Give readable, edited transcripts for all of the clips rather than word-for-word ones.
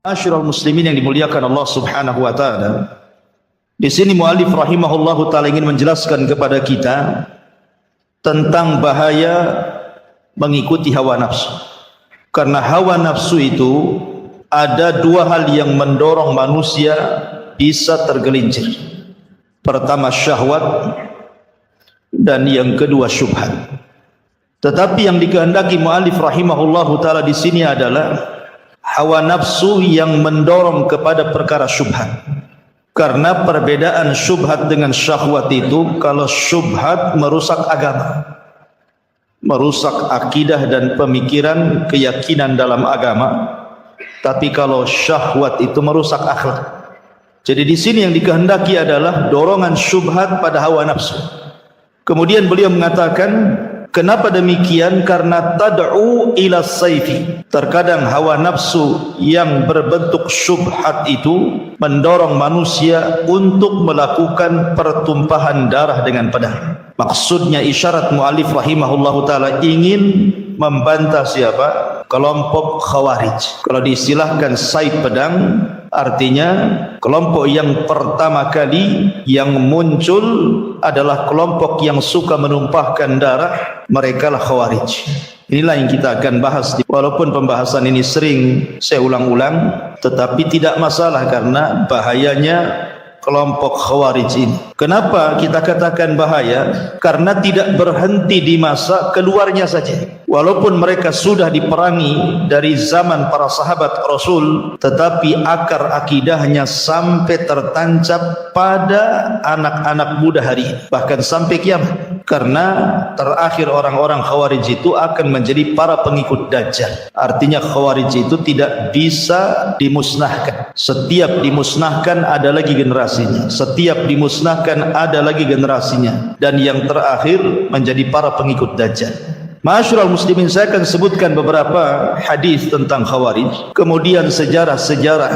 Ma'asyiral muslimin yang dimuliakan Allah Subhanahu wa taala. Di sini muallif rahimahullahu taala ingin menjelaskan kepada kita tentang bahaya mengikuti hawa nafsu. Karena hawa nafsu itu ada dua hal yang mendorong manusia bisa tergelincir. Pertama syahwat dan yang kedua syubhat. Tetapi yang dikehendaki muallif rahimahullahu taala di sini adalah hawa nafsu yang mendorong kepada perkara syubhat. Karena perbedaan syubhat dengan syahwat itu, kalau syubhat merusak agama, merusak akidah dan pemikiran, keyakinan dalam agama. Tapi kalau syahwat itu merusak akhlak. Jadi di sini yang dikehendaki adalah dorongan syubhat pada hawa nafsu. Kemudian beliau mengatakan, kenapa demikian? Karena tad'u ila saifi. Terkadang hawa nafsu yang berbentuk syubhat itu mendorong manusia untuk melakukan pertumpahan darah dengan pedang. Maksudnya isyarat mu'alif rahimahullahu ta'ala ingin membantah siapa? Kelompok Khawarij. Kalau diistilahkan said pedang, artinya kelompok yang pertama kali yang muncul adalah kelompok yang suka menumpahkan darah. Mereka lah Khawarij. Inilah yang kita akan bahas. Walaupun pembahasan ini sering saya ulang-ulang, tetapi tidak masalah karena bahayanya kelompok Khawarij ini. Kenapa kita katakan bahaya? Karena tidak berhenti di masa keluarnya saja. Walaupun mereka sudah diperangi dari zaman para sahabat Rasul, tetapi akar akidahnya sampai tertancap pada anak-anak muda hari ini, bahkan sampai kiamat. Karena terakhir orang-orang Khawarij itu akan menjadi para pengikut Dajjal. Artinya Khawarij itu tidak bisa dimusnahkan. Setiap dimusnahkan ada lagi generasinya. Setiap dimusnahkan ada lagi generasinya. Dan yang terakhir menjadi para pengikut Dajjal. Ma'asyiral muslimin, saya akan sebutkan beberapa hadis tentang Khawarij, kemudian sejarah-sejarah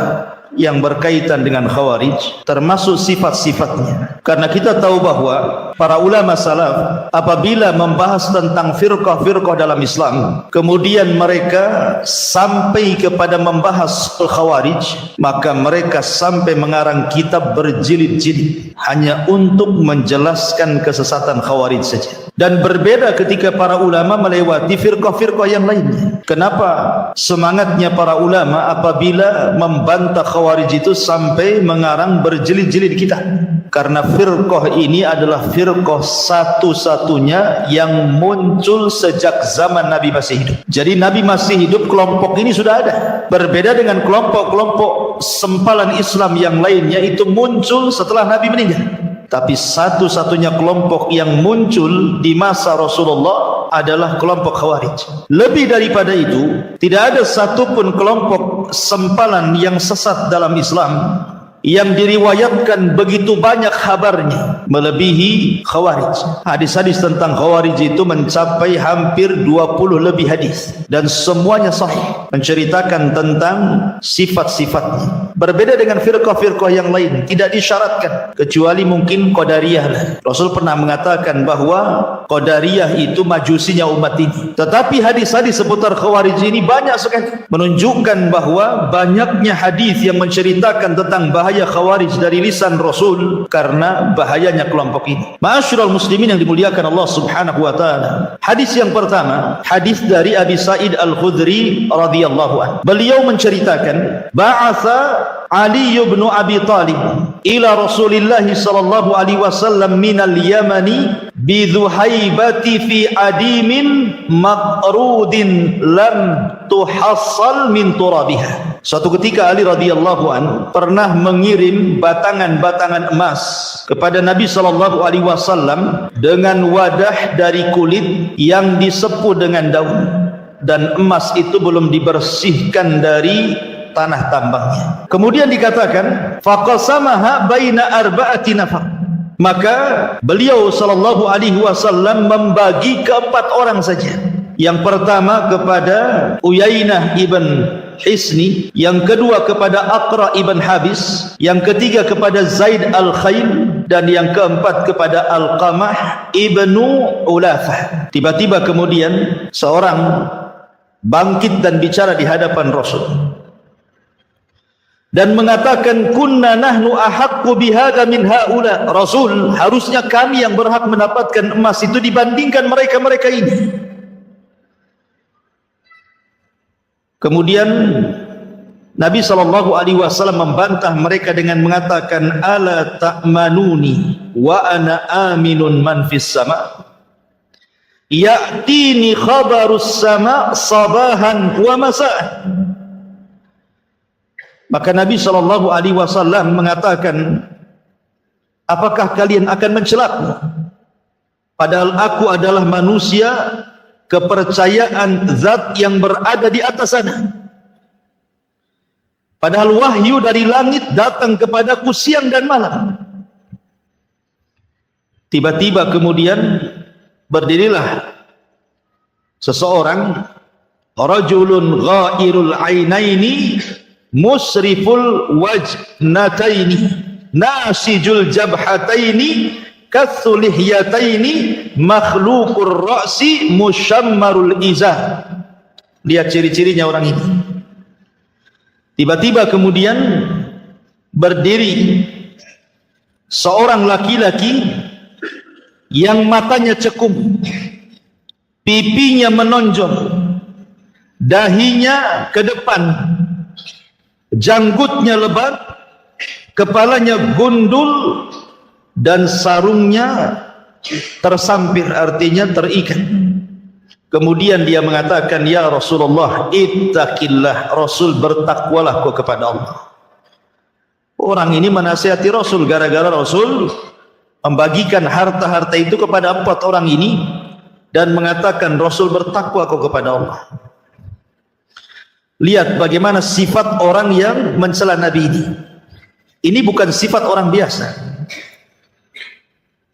yang berkaitan dengan Khawarij, termasuk sifat-sifatnya. Karena kita tahu bahwa para ulama salaf apabila membahas tentang firqah-firqah dalam Islam, kemudian mereka sampai kepada membahas Khawarij, maka mereka sampai mengarang kitab berjilid-jilid hanya untuk menjelaskan kesesatan Khawarij saja. Dan berbeda ketika para ulama melewati firqah-firqah yang lainnya. Kenapa semangatnya para ulama apabila membantah Khawarij itu sampai mengarang berjilid-jilid kitab? Karena firqah ini adalah firqah satu-satunya yang muncul sejak zaman Nabi masih hidup. Jadi Nabi masih hidup, kelompok ini sudah ada. Berbeda dengan kelompok-kelompok sempalan Islam yang lainnya, itu muncul setelah Nabi meninggal. Tapi satu-satunya kelompok yang muncul di masa Rasulullah adalah kelompok Khawarij. Lebih daripada itu, tidak ada satupun kelompok sempalan yang sesat dalam Islam yang diriwayatkan begitu banyak kabarnya melebihi Khawarij. Hadis-hadis tentang Khawarij itu mencapai hampir 20 lebih hadis, dan semuanya sahih menceritakan tentang sifat-sifatnya. Berbeda dengan firqah-firqah yang lain, tidak disyaratkan kecuali mungkin Qadariyah. Rasul pernah mengatakan bahwa Qadariyah itu majusinya umat ini. Tetapi hadis-hadis seputar Khawarij ini banyak sekali, menunjukkan bahwa banyaknya hadis yang menceritakan tentang bahaya Khawarij dari lisan Rasul karena bahayanya kelompok ini. Ma'asyiral muslimin yang dimuliakan Allah Subhanahu wa taala. Hadis yang pertama, hadis dari Abi Sa'id Al-Khudri radhiyallahu anhu. Beliau menceritakan, ba'atha Ali bin Abi Talib ila Rasulillah sallallahu alaihi wasallam minal Yamani bi Dhuhaibati fi adimin maqrudin lam tuhassal min turabiha. Suatu ketika Ali radhiyallahu anhu pernah mengirim batangan-batangan emas kepada Nabi sallallahu alaihi wasallam dengan wadah dari kulit yang disepuh dengan daun, dan emas itu belum dibersihkan dari tanah tambangnya. Kemudian dikatakan faqasamaha baina arba'ati nafar. Maka beliau sallallahu alaihi wasallam membagi ke 4 orang saja. Yang pertama kepada Uyainah ibn Hisni, yang kedua kepada Aqra ibn Habis, yang ketiga kepada Zaid al-Khail, dan yang keempat kepada Alqamah ibnu Ulafah. Tiba-tiba kemudian seorang bangkit dan bicara di hadapan Rasul dan mengatakan, kunna nahnu ahaqqu bihadza min haula. Rasul, harusnya kami yang berhak mendapatkan emas itu dibandingkan mereka-mereka ini. Kemudian Nabi SAW membantah mereka dengan mengatakan, ala ta'manuni wa ana aminun man fis sama, ya'tini khabarus sama sabahan wa masa'an. Maka Nabi SAW mengatakan, apakah kalian akan mencelaku? Padahal aku adalah manusia kepercayaan zat yang berada di atas sana. Padahal wahyu dari langit datang kepadaku siang dan malam. Tiba-tiba kemudian berdirilah seseorang, rajulun ghairul ainaini musriful wajnataini nasijul jabhataini kathulihyataini makhluqur ra'si musyammarul izar. Lihat ciri-cirinya orang ini. Tiba-tiba kemudian berdiri seorang laki-laki yang matanya cekung, pipinya menonjol, dahinya ke depan, janggutnya lebat, kepalanya gundul, dan sarungnya tersampir, artinya terikat. Kemudian dia mengatakan, ya Rasulullah, ittaqillah. Rasul, bertakwalah kau kepada Allah. Orang ini menasihati Rasul gara-gara Rasul membagikan harta-harta itu kepada 4 orang ini dan mengatakan, Rasul, bertakwa kau kepada Allah. Lihat bagaimana sifat orang yang mencela Nabi ini. Ini bukan sifat orang biasa.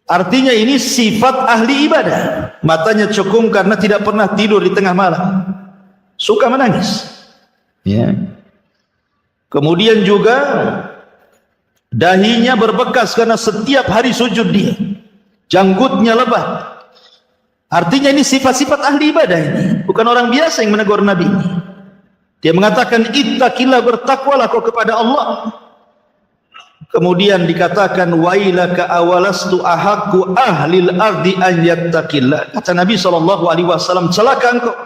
Artinya ini sifat ahli ibadah. Matanya cekung karena tidak pernah tidur di tengah malam, suka menangis, ya. Kemudian juga dahinya berbekas karena setiap hari sujud dia, janggutnya lebat. Artinya ini sifat-sifat ahli ibadah, ini bukan orang biasa yang menegur Nabi ini. Dia mengatakan, ittaqillah, bertakwalah kau kepada Allah. Kemudian dikatakan, wailaka awalastu ahaqqu ahlil ardi an yattaqillah. Kata Nabi SAW, celaka engkau,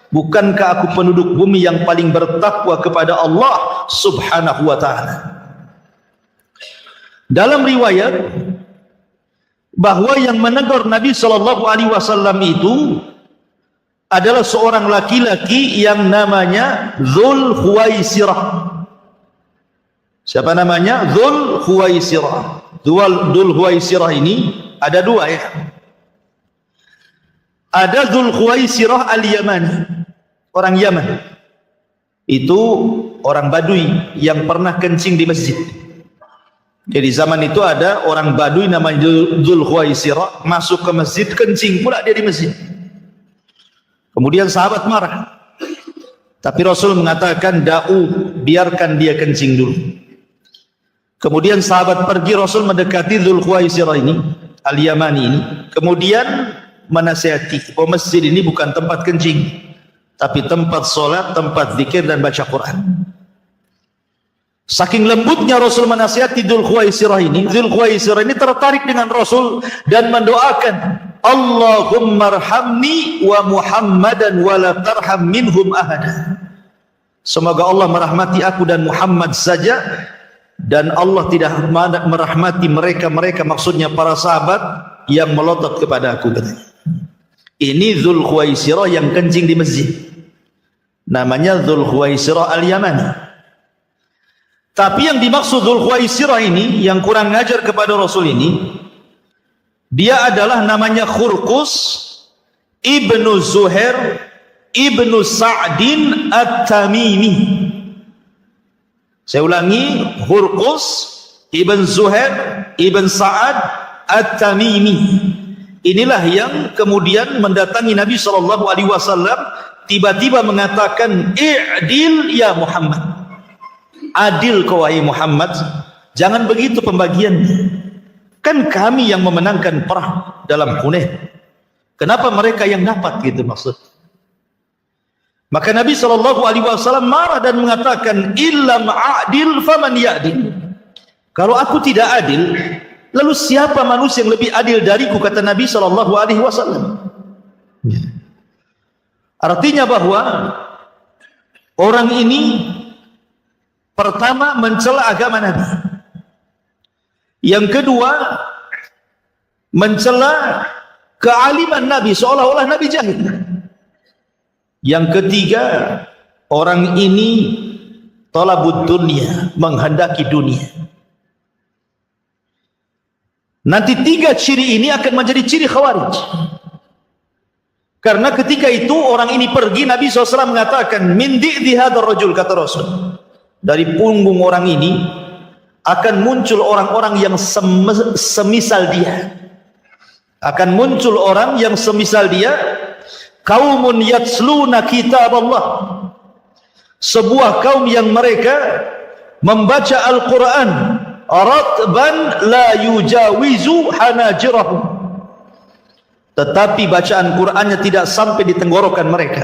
bukankah aku penduduk bumi yang paling bertakwa kepada Allah subhanahu wa ta'ala. Dalam riwayat bahwa yang menegur Nabi SAW itu adalah seorang laki-laki yang namanya Dzul Khuwaisirah. Siapa namanya? Dzul Khuwaisirah. Dzul Khuwaisirah ini ada 2, ya. Ada Dzul Khuwaisirah al-Yamani, orang Yaman. Itu orang Badui yang pernah kencing di masjid. Jadi zaman itu ada orang Badui namanya Dzul Khuwaisirah masuk ke masjid, kencing pula dia di masjid. Kemudian sahabat marah, tapi Rasul mengatakan, da'u, biarkan dia kencing dulu. Kemudian sahabat pergi, Rasul mendekati Dzul Khuwaisirah ini, al-Yamani ini, kemudian menasihati, oh, masjid ini bukan tempat kencing, tapi tempat solat, tempat zikir dan baca Quran. Saking lembutnya Rasul menasihati Dzul Khuwaisirah ini, Dzul Khuwaisirah ini tertarik dengan Rasul dan mendoakan, Allahumma arhamni wa Muhammadan wa la tarham minhum ahada. Semoga Allah merahmati aku dan Muhammad saja, dan Allah tidak merahmati mereka-mereka, maksudnya para sahabat yang melotot kepada aku. Ini Dzul Khuwaisirah yang kencing di masjid, namanya Dzul Khuwaisirah al-Yamani. Tapi yang dimaksud Dzul Khuwaisirah ini, yang kurang ngajar kepada Rasul ini, dia adalah namanya Khurqus ibnu Zuhair ibnu Sa'din at-Tamimi. Saya ulangi, Khurqus ibn Zuhair ibn Sa'ad at-Tamimi. Inilah yang kemudian mendatangi Nabi SAW tiba-tiba mengatakan, i'dil ya Muhammad, adil kau wahai Muhammad, jangan begitu pembagiannya, kan kami yang memenangkan perang dalam Hunain, kenapa mereka yang dapat, gitu maksud. Maka Nabi SAW marah dan mengatakan, illam a'dil faman ya'dil, kalau aku tidak adil, lalu siapa manusia yang lebih adil dariku, kata Nabi SAW. Artinya bahwa orang ini pertama mencela agama Nabi, yang kedua mencela kealiman Nabi, seolah-olah Nabi jahil. Yang ketiga, orang ini talabud dunia, menghendaki dunia. Nanti tiga ciri ini akan menjadi ciri Khawarij. Karena ketika itu orang ini pergi, Nabi SAW mengatakan, min di'di hadzal rajul, kata Rasul, dari punggung orang ini akan muncul orang-orang yang semisal dia. Akan muncul orang yang semisal dia, qaumun yatsluna kitab Allah, sebuah kaum yang mereka membaca Al-Quran ratban la yujawizu hanajirahum, tetapi bacaan Qurannya tidak sampai di tenggorokan mereka.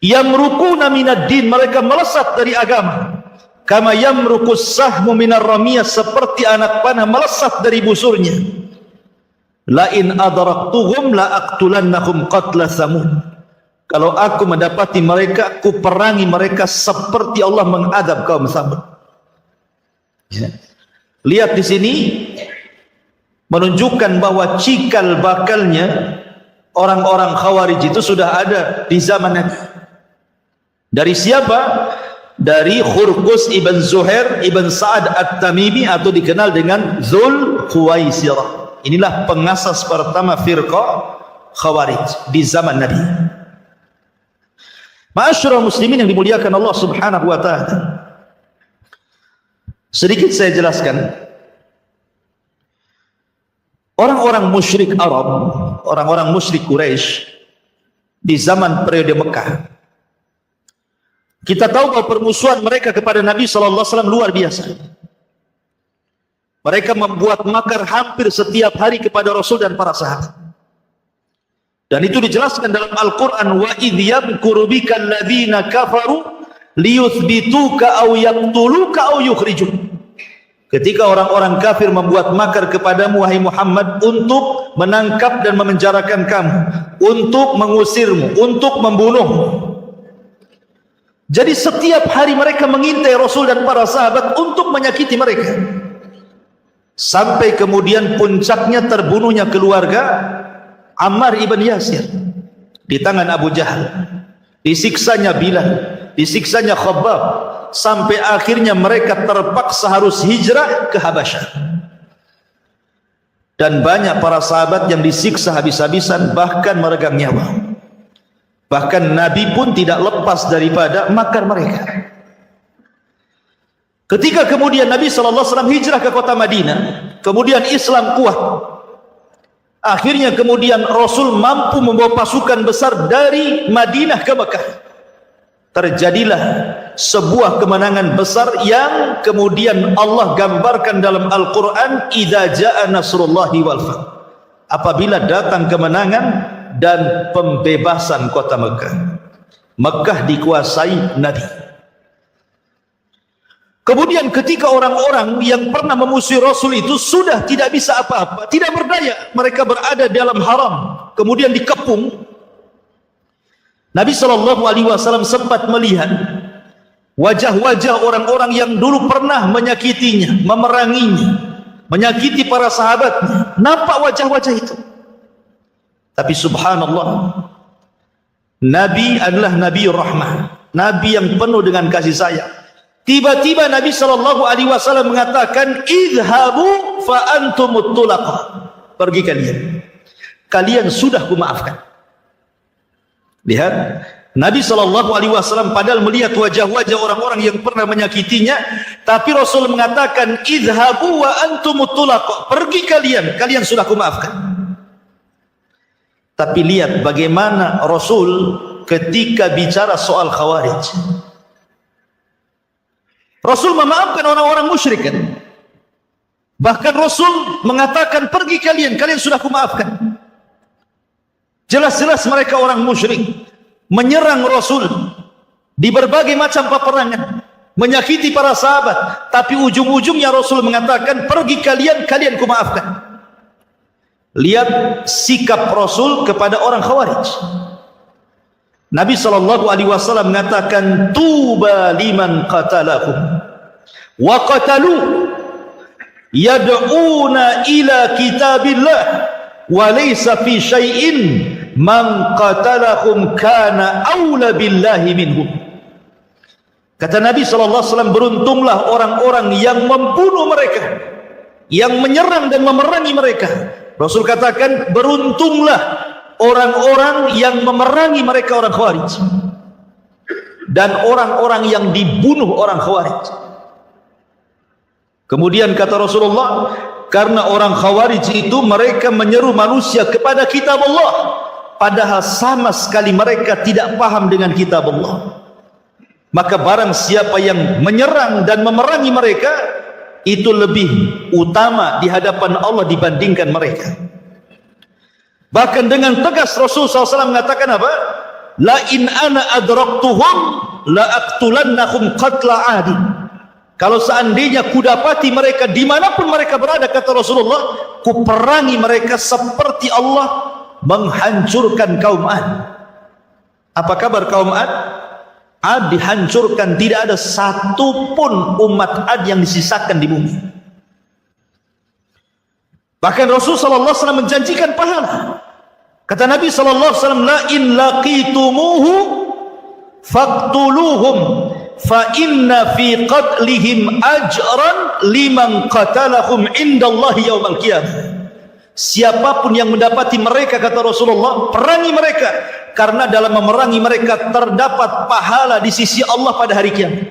Yamrukuna minad din, mereka melesat dari agama. Kama yamrukus sahmu minar ramiyah, seperti anak panah melesat dari busurnya. La in adraktuhum la aqtulannahum qatla samud, kalau aku mendapati mereka, aku perangi mereka seperti Allah mengadab kaum Samud. Ya. Lihat di sini menunjukkan bahwa cikal bakalnya orang-orang Khawarij itu sudah ada di zaman Nabi. Dari siapa? Dari Khurqus ibn Zuhair ibn Sa'ad at-Tamimi, atau dikenal dengan Dzul Khuwaisirah. Inilah pengasas pertama firqah Khawarij di zaman Nabi. Ma'asyiral muslimin yang dimuliakan Allah Subhanahu wa taala, sedikit saya jelaskan. Orang-orang musyrik Arab, orang-orang musyrik Quraisy di zaman periode Mekah, kita tahu bahwa permusuhan mereka kepada Nabi SAW luar biasa. Mereka membuat makar hampir setiap hari kepada Rasul dan para sahabat. Dan itu dijelaskan dalam Al-Quran, wa idh yamkuru bika alladhina kafaru liyuthbituka aw yaqtuluka aw yukhrijuk. Ketika orang-orang kafir membuat makar kepadamu wahai Muhammad untuk menangkap dan memenjarakan kamu, untuk mengusirmu, untuk membunuhmu. Jadi setiap hari mereka mengintai Rasul dan para sahabat untuk menyakiti mereka. Sampai kemudian puncaknya terbunuhnya keluarga Ammar ibn Yasir di tangan Abu Jahal, disiksanya Bilal, disiksanya Khabbab, sampai akhirnya mereka terpaksa harus hijrah ke Habasyah. Dan banyak para sahabat yang disiksa habis-habisan, bahkan meregang nyawa. Bahkan Nabi pun tidak lepas daripada makar mereka. Ketika kemudian Nabi SAW hijrah ke kota Madinah, kemudian Islam kuat, akhirnya kemudian Rasul mampu membawa pasukan besar dari Madinah ke Mekah. Terjadilah sebuah kemenangan besar yang kemudian Allah gambarkan dalam Al-Quran, idza jaa nasrullahi wal fath, apabila datang kemenangan dan pembebasan kota Mekah. Mekah dikuasai Nabi. Kemudian ketika orang-orang yang pernah memusuhi Rasul itu sudah tidak bisa apa-apa, tidak berdaya, mereka berada dalam haram, kemudian dikepung, Nabi SAW sempat melihat wajah-wajah orang-orang yang dulu pernah menyakitinya, memeranginya, menyakiti para sahabatnya. Nampak wajah-wajah itu. Tapi subhanallah, Nabi adalah Nabi Rahmah, Nabi yang penuh dengan kasih sayang. Tiba-tiba Nabi SAW mengatakan, idhabu fa antumut tulaqa, pergi kalian, kalian sudah kumaafkan. Lihat, Nabi SAW padahal melihat wajah-wajah orang-orang yang pernah menyakitinya, tapi Rasul mengatakan, idhabu wa antumut tulaqa, pergi kalian, kalian sudah kumaafkan. Tapi lihat bagaimana Rasul ketika bicara soal Khawarij. Rasul memaafkan orang-orang musyrik kan? Bahkan Rasul mengatakan, pergi kalian sudah kumaafkan. Jelas-jelas mereka orang musyrik, menyerang Rasul di berbagai macam peperangan, menyakiti para sahabat, tapi ujung-ujungnya Rasul mengatakan, pergi kalian kumaafkan. Lihat sikap Rasul kepada orang Khawarij. Nabi SAW mengatakan, tuba liman qatalahum wa qatalu yad'una ila kitabillah wa laysa fi syai'in man qatalahum kana aula billahi minhum. Kata Nabi SAW, beruntunglah orang-orang yang membunuh mereka, yang menyerang dan memerangi mereka. Rasul katakan, beruntunglah orang-orang yang memerangi mereka orang Khawarij, dan orang-orang yang dibunuh orang Khawarij. Kemudian kata Rasulullah, karena orang Khawarij itu mereka menyeru manusia kepada kitab Allah, padahal sama sekali mereka tidak paham dengan kitab Allah. Maka barang siapa yang menyerang dan memerangi mereka, itu lebih utama di hadapan Allah dibandingkan mereka. Bahkan dengan tegas Rasul SAW mengatakan apa? La in ana adraktuhum la aqtulannahum qatla adi. Kalau seandainya kudapati mereka dimanapun mereka berada, kata Rasulullah, kuperangi mereka seperti Allah menghancurkan kaum Ad. Apa kabar kaum Ad? Ad dihancurkan, tidak ada satupun umat Ad yang disisakan di bumi. Bahkan Rasulullah SAW menjanjikan pahala. Kata Nabi SAW, la in laqitumuhu faqtuluhum fa inna fi qatlihim ajran liman qatalahum indallahi yaumal qiyamah. Siapapun yang mendapati mereka, kata Rasulullah, perangi mereka, karena dalam memerangi mereka terdapat pahala di sisi Allah pada hari kiamat.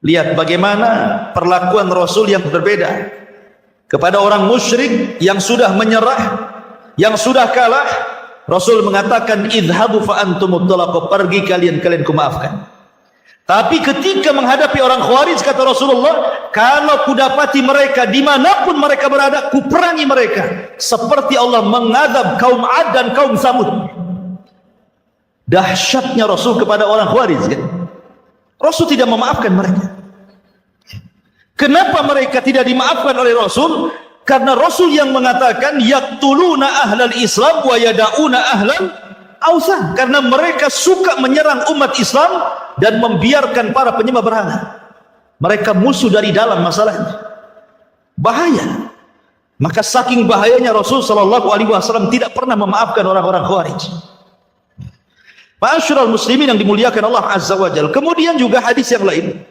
Lihat bagaimana perlakuan Rasul yang berbeda kepada orang musyrik yang sudah menyerah, yang sudah kalah. Rasul mengatakan, idhabu fa antumut talaqu, pergi kalian kumaafkan. Tapi ketika menghadapi orang Khawarij, kata Rasulullah, kalau kudapati mereka dimanapun mereka berada, kuperangi mereka seperti Allah mengadab kaum Ad dan kaum Samud. Dahsyatnya Rasul kepada orang Khawarij kan? Rasul tidak memaafkan mereka. Kenapa mereka tidak dimaafkan oleh Rasul? Karena Rasul yang mengatakan, yaqtuluna ahlal Islam wa yada'una ahlal Ausan, karena mereka suka menyerang umat Islam dan membiarkan para penyembah berhala. Mereka musuh dari dalam masalahnya. Bahaya. Maka saking bahayanya Rasul SAW tidak pernah memaafkan orang-orang Khawarij. Ma'asyiral muslimin yang dimuliakan Allah Azza wa Jalla. Kemudian juga hadis yang lain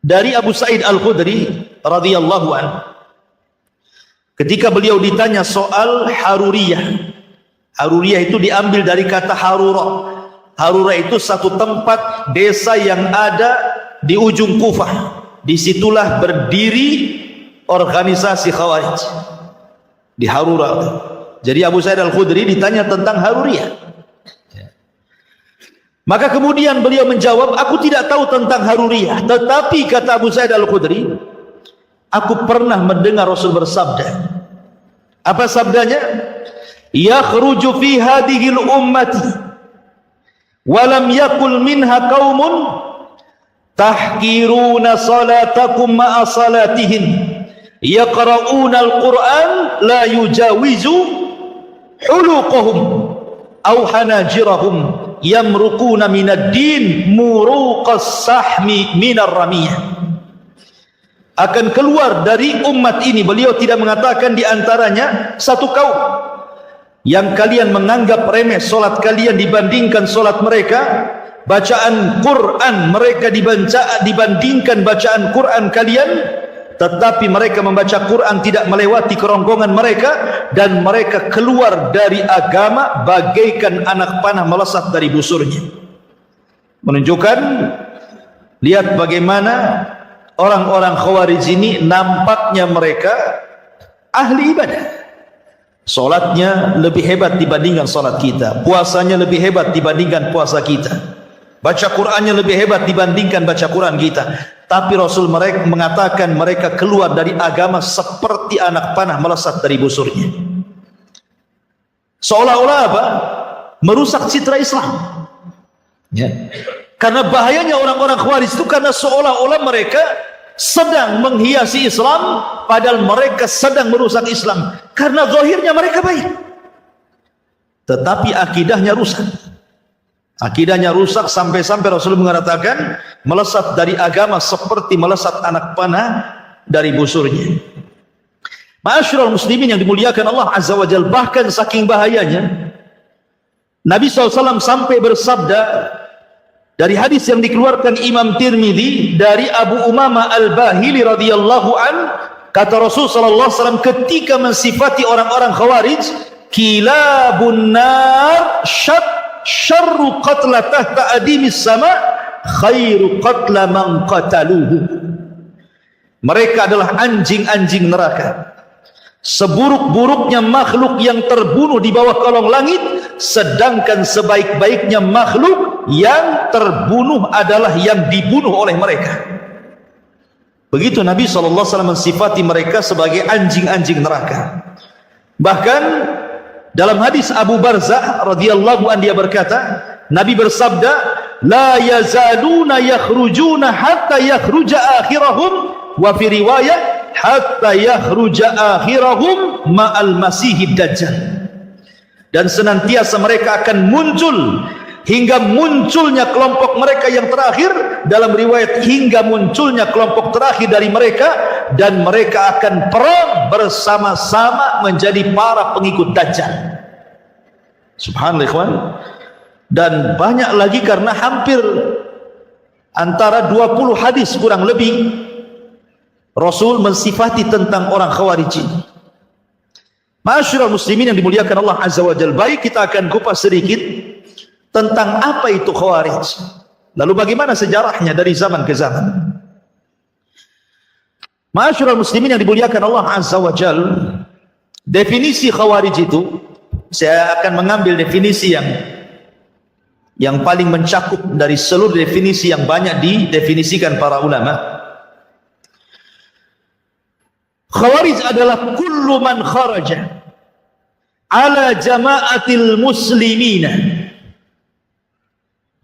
dari Abu Sa'id Al-Khudri radhiyallahu anhu. Ketika beliau ditanya soal Haruriyah. Haruriyah itu diambil dari kata Harura. Harura itu satu tempat desa yang ada di ujung Kufah. Disitulah berdiri organisasi Khawarij di Harura. Jadi Abu Sa'id Al-Khudri ditanya tentang Haruriyah. Maka kemudian beliau menjawab, aku tidak tahu tentang Haruriyah, tetapi kata Abu Sa'id Al-Khudri, aku pernah mendengar Rasul bersabda. Apa sabdanya? Yakhruju fi hadhil ummati wa lam yakul minha qaumun tahkiruna salatakum ma'a salatihim yaqra'una al-Qur'an la yujawizu huluqahum aw hanajirahum yamruquna minad din muruqas sahmi minar ramiyah. Akan keluar dari umat ini, beliau tidak mengatakan di antaranya satu kaum yang kalian menganggap remeh solat kalian dibandingkan solat mereka, bacaan Quran mereka dibandingkan bacaan Quran kalian, tetapi mereka membaca Quran tidak melewati kerongkongan mereka, dan mereka keluar dari agama bagaikan anak panah melesat dari busurnya. Menunjukkan, lihat bagaimana orang-orang Khawarij ini nampaknya mereka ahli ibadah, Salatnya lebih hebat dibandingkan salat kita, puasanya lebih hebat dibandingkan puasa kita, baca Qur'annya lebih hebat dibandingkan baca Qur'an kita. Tapi Rasul mereka mengatakan mereka keluar dari agama seperti anak panah melesat dari busurnya. Seolah-olah apa? Merusak citra Islam. Ya. Karena bahayanya orang-orang Khawarij itu karena seolah-olah mereka sedang menghiasi Islam padahal mereka sedang merusak Islam. Karena zahirnya mereka baik, tetapi akidahnya rusak. Akidahnya rusak sampai-sampai Rasul mengatakan melesat dari agama seperti melesat anak panah dari busurnya. Ma'asyiral muslimin yang dimuliakan Allah Azza wa Jalla, bahkan saking bahayanya Nabi SAW sampai bersabda dari hadis yang dikeluarkan Imam Tirmidzi dari Abu Umamah Al-Bahili radhiyallahu an, kata Rasul sallallahu alaihi wasallam ketika mensifati orang-orang Khawarij, kilabun nar syarru qatla tahta adimis sama khairu qatla man qataluhu. Mereka adalah anjing-anjing neraka, seburuk-buruknya makhluk yang terbunuh di bawah kolong langit, sedangkan sebaik-baiknya makhluk yang terbunuh adalah yang dibunuh oleh mereka. Begitu Nabi SAW mensifati mereka sebagai anjing-anjing neraka. Bahkan dalam hadis Abu Barzah radhiyallahu anhu dia berkata, Nabi bersabda, la yazaluna yakhrujuna hatta yakhruja akhirahum, wa fi riwayah hatta yakhruja akhirahum ma'al masihid dajjal. Dan senantiasa mereka akan muncul hingga munculnya kelompok mereka yang terakhir, dalam riwayat hingga munculnya kelompok terakhir dari mereka, dan mereka akan perang bersama-sama menjadi para pengikut Dajjal. Subhanallah ikhwan. Dan banyak lagi karena hampir antara 20 hadis kurang lebih Rasul mensifati tentang orang Khawarij. Ma'asyiral muslimin yang dimuliakan Allah Azza wa Jalla, baik kita akan kupas sedikit tentang apa itu Khawarij, lalu bagaimana sejarahnya dari zaman ke zaman. Ma'asyiral muslimin yang dimuliakan Allah Azza wa Jalla, definisi Khawarij itu saya akan mengambil definisi yang paling mencakup dari seluruh definisi yang banyak didefinisikan para ulama. Khawarij adalah kullu man kharaja ala jama'atil muslimina.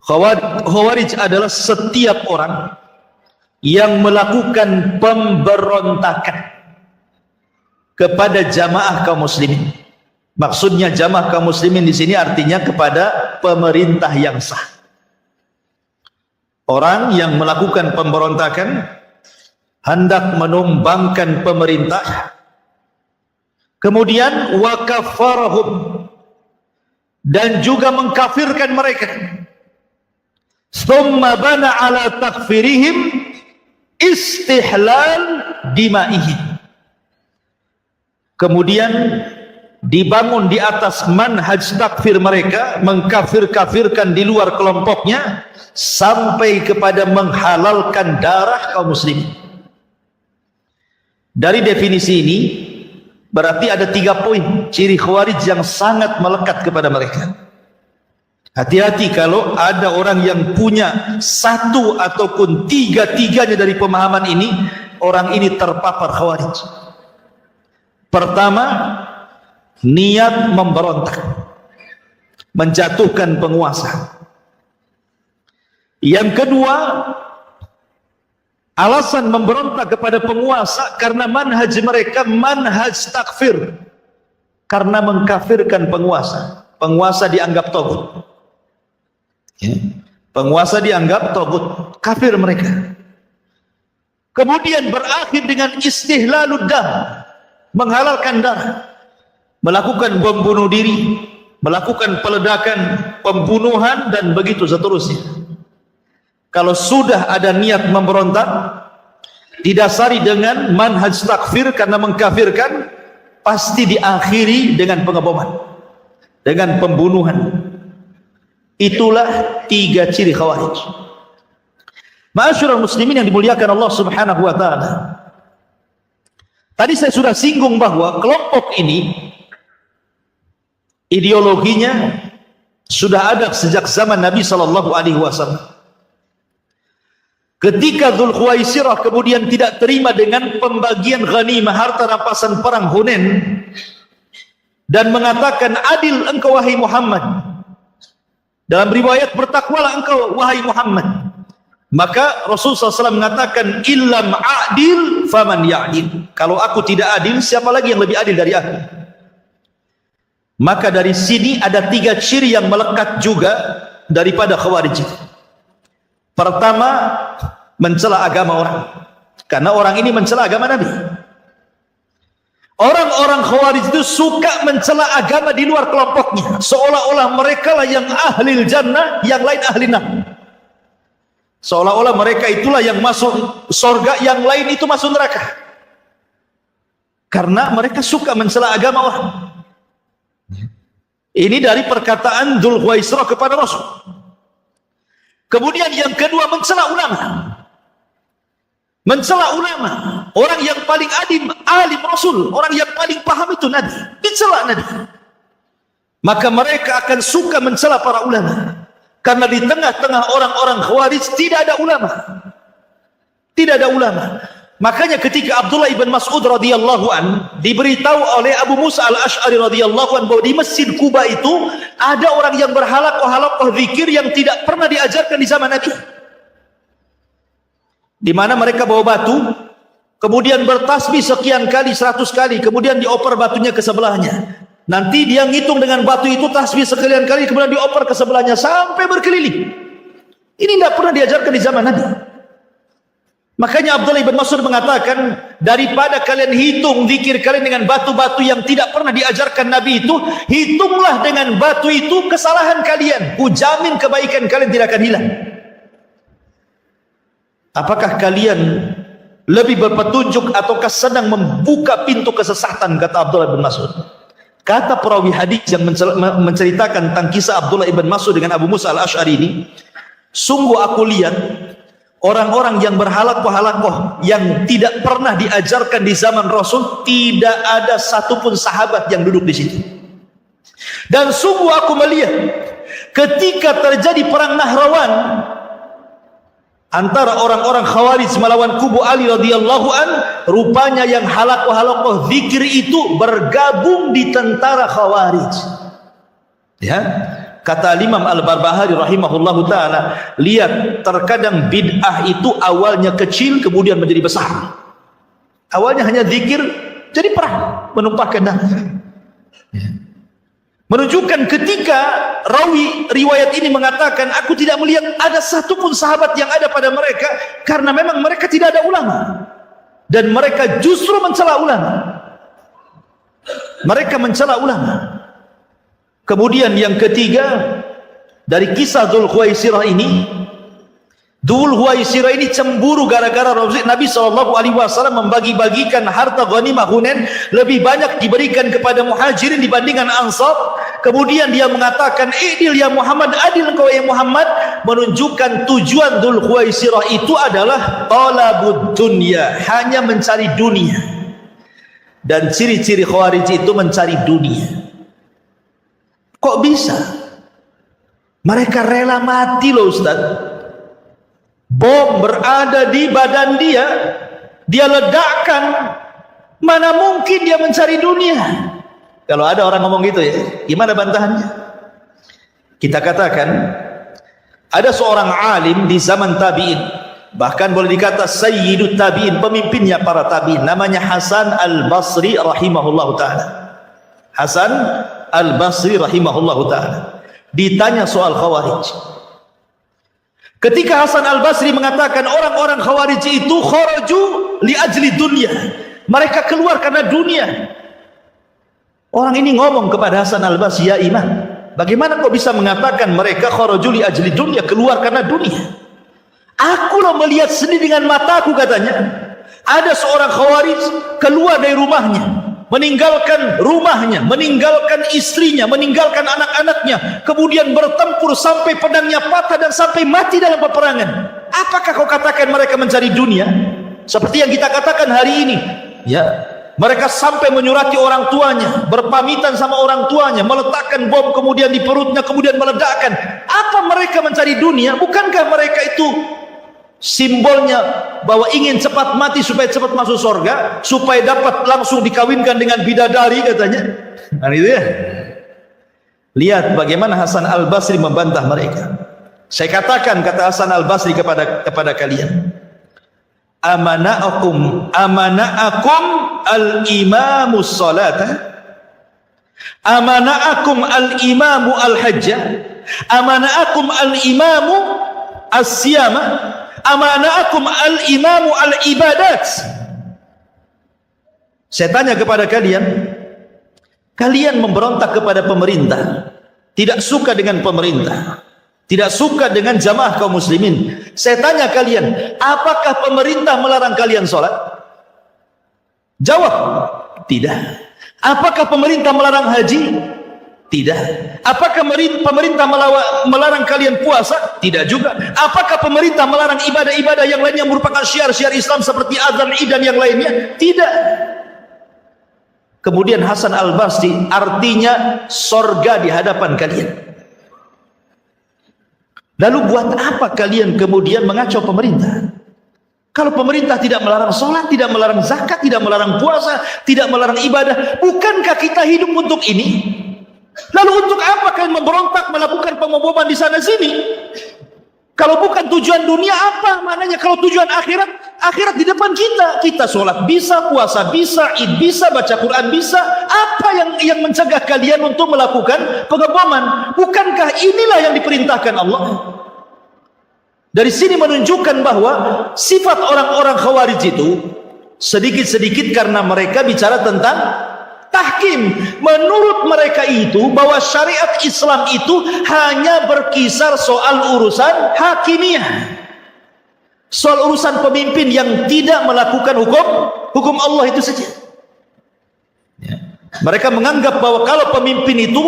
Khawarij adalah setiap orang yang melakukan pemberontakan kepada jamaah kaum muslimin. Maksudnya jamaah kaum muslimin di sini artinya kepada pemerintah yang sah. Orang yang melakukan pemberontakan, hendak menumbangkan pemerintah, kemudian wa kafarahum, dan juga mengkafirkan mereka. Thumma bana ala takfirihim istihlal dimaihim. Kemudian dibangun di atas manhaj takfir mereka, mengkafir-kafirkan di luar kelompoknya sampai kepada menghalalkan darah kaum muslimin. Dari definisi ini berarti ada 3 poin ciri Khawarij yang sangat melekat kepada mereka. Hati-hati kalau ada orang yang punya 1 ataupun 3-tiganya dari pemahaman ini, orang ini terpapar Khawarij. Pertama, niat memberontak, menjatuhkan penguasa. Yang kedua, alasan memberontak kepada penguasa karena manhaj mereka manhaj takfir, karena mengkafirkan penguasa. Penguasa dianggap tagut, ya. Penguasa dianggap tagut, kafir mereka. Kemudian berakhir dengan istihlalud dam, menghalalkan darah, melakukan bom bunuh diri, melakukan peledakan, pembunuhan, dan begitu seterusnya. Kalau sudah ada niat memberontak didasari dengan manhaj takfir karena mengkafirkan, pasti diakhiri dengan pengeboman, dengan pembunuhan. Itulah 3 ciri Khawarij. Ma'asyiral muslimin yang dimuliakan Allah Subhanahu wa taala. Tadi saya sudah singgung bahwa kelompok ini ideologinya sudah ada sejak zaman Nabi SAW. Ketika Dzul Khuwaisirah kemudian tidak terima dengan pembagian ghanimah harta rampasan perang Hunain dan mengatakan, adil engkau wahai Muhammad, dalam riwayat bertakwalah engkau wahai Muhammad, maka Rasulullah SAW mengatakan, illam adil faman ya'dil, kalau aku tidak adil, siapa lagi yang lebih adil dari aku? Maka dari sini ada 3 ciri yang melekat juga daripada Khawarij. Pertama, mencela agama orang, karena orang ini mencela agama Nabi. Orang-orang Khawarij itu suka mencela agama di luar kelompoknya, seolah-olah mereka lah yang ahli jannah, yang lain ahli neraka. Seolah-olah mereka itulah yang masuk surga, yang lain itu masuk neraka. Karena mereka suka mencela agama orang. Ini dari perkataan Dzul Khuwaisirah kepada Rasul. Kemudian yang kedua, mencela ulama. Mencela ulama, orang yang paling alim Rasul, orang yang paling paham itu Nabi, dicela Nabi. Maka mereka akan suka mencela para ulama, karena di tengah-tengah orang-orang Khawarij tidak ada ulama. Tidak ada ulama. Makanya ketika Abdullah ibn Mas'ud radhiyallahu an diberitahu oleh Abu Musa al-Ash'ari radhiyallahu an bahwa di Masjid Kuba itu ada orang yang berhalaqah zikir yang tidak pernah diajarkan di zaman Nabi, di mana mereka bawa batu, kemudian bertasbih sekian kali, 100 kali, kemudian dioper batunya ke sebelahnya. Nanti dia ngitung dengan batu itu tasbih sekian kali, kemudian dioper ke sebelahnya sampai berkeliling. Ini tidak pernah diajarkan di zaman Nabi. Makanya Abdullah ibn Mas'ud mengatakan, daripada kalian hitung zikir kalian dengan batu-batu yang tidak pernah diajarkan Nabi itu, hitunglah dengan batu itu kesalahan kalian. Kujamin kebaikan kalian tidak akan hilang. Apakah kalian lebih berpetunjuk ataukah sedang membuka pintu kesesatan, kata Abdullah ibn Mas'ud. Kata perawi hadis yang menceritakan tentang kisah Abdullah ibn Mas'ud dengan Abu Musa al-Ash'ari ini, sungguh aku lihat orang-orang yang berhalaqah yang tidak pernah diajarkan di zaman Rasul, tidak ada satupun sahabat yang duduk di situ. Dan sungguh aku melihat ketika terjadi perang Nahrawan antara orang-orang Khawarij melawan kubu Ali radhiyallahu an, rupanya yang halaqah zikir itu bergabung di tentara Khawarij. Ya. Kata Imam Al-Barbahari rahimahullahu ta'ala, lihat, terkadang bid'ah itu awalnya kecil kemudian menjadi besar. Awalnya hanya zikir, jadi perang, menumpahkan darah. Menunjukkan ketika rawi riwayat ini mengatakan, aku tidak melihat ada satupun sahabat yang ada pada mereka, karena memang mereka tidak ada ulama. Dan mereka justru mencela ulama. Mereka mencela ulama. Kemudian yang ketiga, dari kisah Dzul Khuwaisirah ini, Dzul Khuwaisirah ini cemburu gara-gara Nabi SAW membagi-bagikan harta ghanimah Hunain lebih banyak diberikan kepada Muhajirin dibandingkan Ansar. Kemudian dia mengatakan, idil ya Muhammad, adil engkau ya Muhammad, menunjukkan tujuan Dzul Khuwaisirah itu adalah talabud dunya, hanya mencari dunia. Dan ciri-ciri Khawarij itu mencari dunia. Kok bisa? Mereka rela mati loh Ustaz. Bom berada di badan dia, dia ledakkan. Mana mungkin dia mencari dunia? Kalau ada orang ngomong gitu ya, gimana bantahannya? Kita katakan, ada seorang alim di zaman tabi'in, bahkan boleh dikata sayyidut tabi'in, pemimpinnya para tabi'in, namanya Hasan al-Basri rahimahullahu ta'ala. Hasan al-Basri rahimahullahu ta'ala ditanya soal Khawarij. Ketika Hasan al-Basri mengatakan orang-orang Khawarij itu kharaju li ajli dunya, mereka keluar karena dunia. Orang ini ngomong kepada Hasan al-Basri, ya imam, bagaimana kau bisa mengatakan mereka kharaju li ajli dunya, keluar karena dunia? Aku loh melihat sendiri dengan mataku, katanya. Ada seorang Khawarij keluar dari rumahnya, meninggalkan rumahnya, meninggalkan istrinya, meninggalkan anak-anaknya, kemudian bertempur sampai pedangnya patah dan sampai mati dalam peperangan. Apakah kau katakan mereka mencari dunia? Seperti yang kita katakan hari ini. Ya, Mereka sampai menyurati orang tuanya, berpamitan sama orang tuanya, meletakkan bom kemudian di perutnya, kemudian meledakkan. Apa mereka mencari dunia? Bukankah mereka itu simbolnya bahwa ingin cepat mati supaya cepat masuk surga, supaya dapat langsung dikawinkan dengan bidadari katanya? Nah, itu ya. Lihat bagaimana Hasan Al-Basri membantah mereka. Saya katakan, kata Hasan Al-Basri kepada kalian, amana'akum al-imamu salata, amana'akum al-imamu al-hajja, amana'akum al-imamu as-siyama, amana'akum al-imamu al-ibadat. Saya tanya kepada kalian, kalian memberontak kepada pemerintah, tidak suka dengan pemerintah, tidak suka dengan jamaah kaum muslimin. Saya tanya kalian, apakah pemerintah melarang kalian sholat? Jawab, tidak. Apakah pemerintah melarang haji? Tidak. Apakah pemerintah melarang kalian puasa? Tidak juga. Apakah pemerintah melarang ibadah-ibadah yang lainnya merupakan syiar-syiar Islam seperti azan, id dan yang lainnya? Tidak. Kemudian Hasan Al-Basri, artinya sorga di hadapan kalian. Lalu buat apa kalian kemudian mengacau pemerintah? Kalau pemerintah tidak melarang sholat, tidak melarang zakat, tidak melarang puasa, tidak melarang ibadah, bukankah kita hidup untuk ini? Lalu untuk apa kalian memberontak, melakukan pengeboman di sana sini? Kalau bukan tujuan dunia, apa maknanya? Kalau tujuan akhirat, akhirat di depan kita. Kita sholat bisa, puasa bisa, id bisa, baca Quran bisa. Apa yang mencegah kalian untuk melakukan pengeboman? Bukankah inilah yang diperintahkan Allah? Dari sini menunjukkan bahwa sifat orang-orang Khawarij itu sedikit-sedikit karena mereka bicara tentang tahkim. Menurut mereka itu bahwa syariat Islam itu hanya berkisar soal urusan hakimiyah, soal urusan pemimpin yang tidak melakukan hukum Allah itu saja. Mereka menganggap bahwa kalau pemimpin itu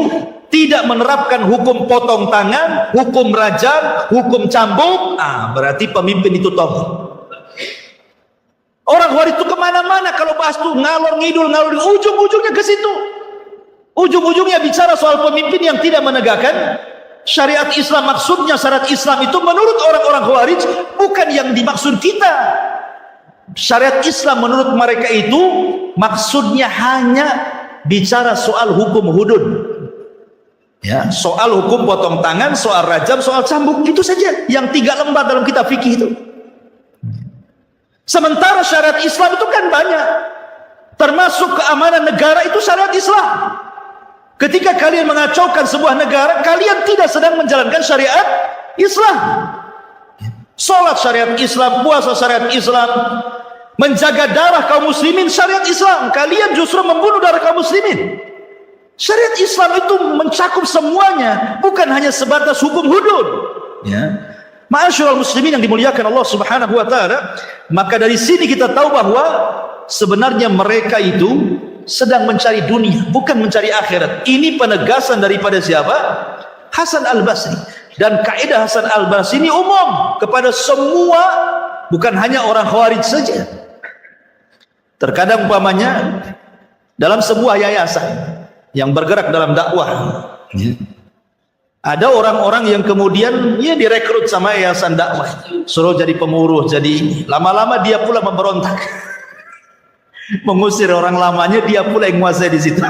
tidak menerapkan hukum potong tangan, hukum rajam, hukum cambuk, berarti pemimpin itu tauhid. Orang Khawarij itu kemana-mana kalau bahas tuh ngalor ngidul, ujung-ujungnya ke situ. Ujung-ujungnya bicara soal pemimpin yang tidak menegakkan syariat Islam. Maksudnya syariat Islam itu menurut orang-orang Khawarij bukan yang dimaksud kita. Syariat Islam menurut mereka itu maksudnya hanya bicara soal hukum hudud, ya, soal hukum potong tangan, soal rajam, soal cambuk, itu saja yang 3 lembar dalam kitab fikih itu. Sementara syariat Islam itu kan banyak, termasuk keamanan negara itu syariat Islam. Ketika kalian mengacaukan sebuah negara, kalian tidak sedang menjalankan syariat Islam. Salat syariat Islam, puasa syariat Islam, menjaga darah kaum muslimin syariat Islam. Kalian justru membunuh darah kaum muslimin. Syariat Islam itu mencakup semuanya, bukan hanya sebatas hukum hudud. Ya. Ma'asyiral muslimin yang dimuliakan Allah Subhanahu wa taala, maka dari sini kita tahu bahwa sebenarnya mereka itu sedang mencari dunia, bukan mencari akhirat. Ini penegasan daripada siapa? Hasan Al-Basri. Dan kaidah Hasan Al-Basri ini umum kepada semua, bukan hanya orang Khawarij saja. Terkadang umpamanya dalam sebuah yayasan yang bergerak dalam dakwah, ada orang-orang yang kemudian direkrut sama yayasan dakwah, suruh jadi pengurus, jadi ini. Lama-lama dia pula memberontak, mengusir orang lamanya, dia pula yang menguasai di situ.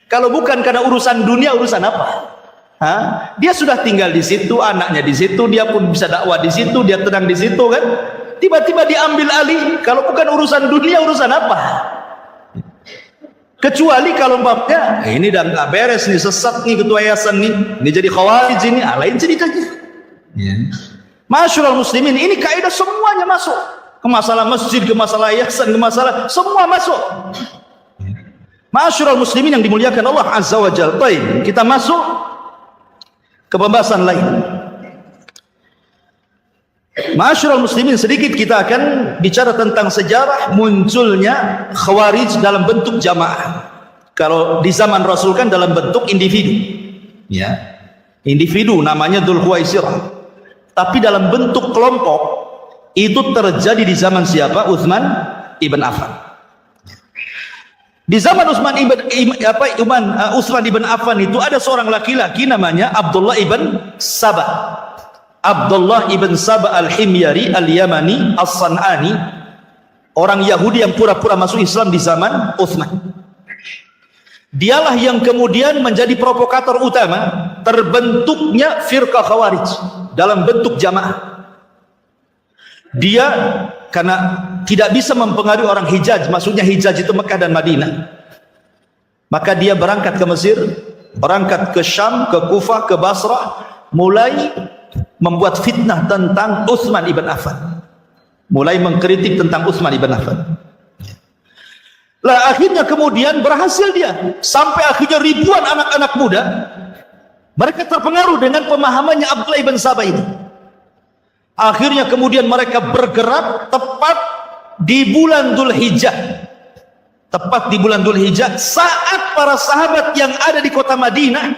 Kalau bukan karena urusan dunia, urusan apa? Dia sudah tinggal di situ, anaknya di situ, dia pun bisa dakwah di situ, dia tenang di situ kan? Tiba-tiba diambil alih. Kalau bukan urusan dunia, urusan apa? Kecuali kalau babnya ini dan nggak beres nih, sesat nih ketua yayasan nih, ini jadi Khawarij ini, lain ceritanya. Ma'asyiral muslimin, ini kaidah semuanya masuk. Ke masalah masjid, ke masalah yayasan, ke masalah semua masuk. Ma'asyiral muslimin yang dimuliakan Allah Azza wa Jalla. Baik, kita masuk ke pembahasan lain. Ma'asyiral muslimin, sedikit kita akan bicara tentang sejarah munculnya Khawarij dalam bentuk jamaah. Kalau di zaman Rasul kan dalam bentuk individu, ya, individu namanya Dzul Khuwaisirah. Tapi dalam bentuk kelompok itu terjadi di zaman siapa? Utsman ibn Affan. Di zaman Utsman ibn Affan itu ada seorang laki-laki namanya Abdullah ibn Saba. Abdullah ibn Saba al-Himyari al-Yamani as-San'ani, orang Yahudi yang pura-pura masuk Islam di zaman Utsman. Dialah yang kemudian menjadi provokator utama terbentuknya firqah Khawarij dalam bentuk jamaah. Dia karena tidak bisa mempengaruhi orang Hijaz, maksudnya Hijaz itu Mekah dan Madinah, maka dia berangkat ke Mesir, berangkat ke Syam, ke Kufah, ke Basrah, mulai membuat fitnah tentang Utsman ibn Affan, mulai mengkritik tentang Utsman ibn Affan. Lah akhirnya kemudian berhasil dia, sampai akhirnya ribuan anak-anak muda mereka terpengaruh dengan pemahamannya Abdullah ibn Saba ini. Akhirnya kemudian mereka bergerak tepat di bulan Dzulhijjah. Tepat di bulan Dzulhijjah saat para sahabat yang ada di kota Madinah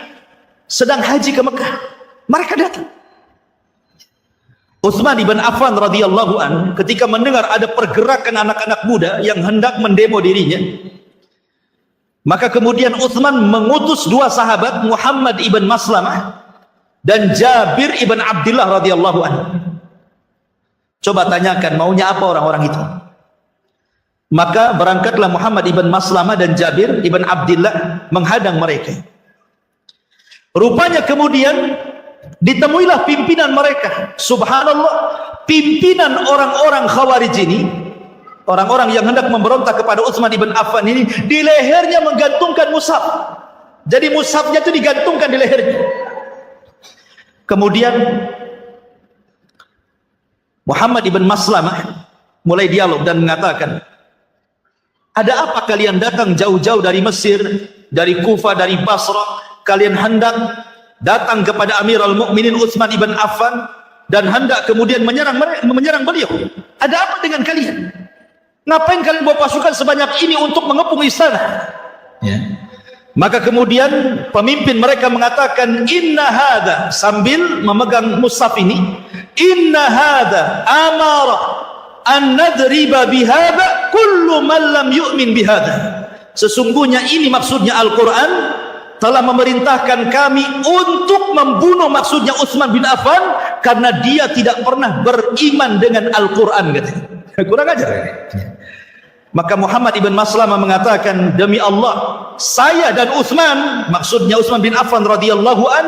sedang haji ke Mekah. Mereka datang. Utsman ibn Affan radhiyallahu an ketika mendengar ada pergerakan anak-anak muda yang hendak mendemo dirinya, maka kemudian Utsman mengutus dua sahabat, Muhammad ibn Maslamah dan Jabir ibn Abdullah radhiyallahu an. Coba tanyakan maunya apa orang-orang itu. Maka berangkatlah Muhammad ibn Maslamah dan Jabir ibn Abdullah menghadang mereka. Rupanya kemudian ditemuilah pimpinan mereka. Subhanallah, pimpinan orang-orang Khawarij ini, orang-orang yang hendak memberontak kepada Utsman ibn Affan ini, di lehernya menggantungkan mushaf. Jadi mushafnya itu digantungkan di lehernya. Kemudian Muhammad ibn Maslamah mulai dialog dan mengatakan, ada apa kalian datang jauh-jauh dari Mesir, dari Kufah, dari Basrah, kalian hendak datang kepada Amirul Mukminin Utsman ibn Affan dan hendak kemudian menyerang beliau. Ada apa dengan kalian? Ngapain kalian bawa pasukan sebanyak ini untuk mengepung istana? Ya. Maka kemudian pemimpin mereka mengatakan, inna hadza, sambil memegang mushaf ini, inna hadza amara an nadriba bihadza kullu man lam yu'min bihadza. Sesungguhnya ini maksudnya Al-Quran telah memerintahkan kami untuk membunuh maksudnya Utsman bin Affan karena dia tidak pernah beriman dengan Al-Quran, katanya. Kurang ajar. Maka Muhammad ibn Maslamah mengatakan, demi Allah, saya dan Utsman, maksudnya Utsman bin Affan radhiyallahu an,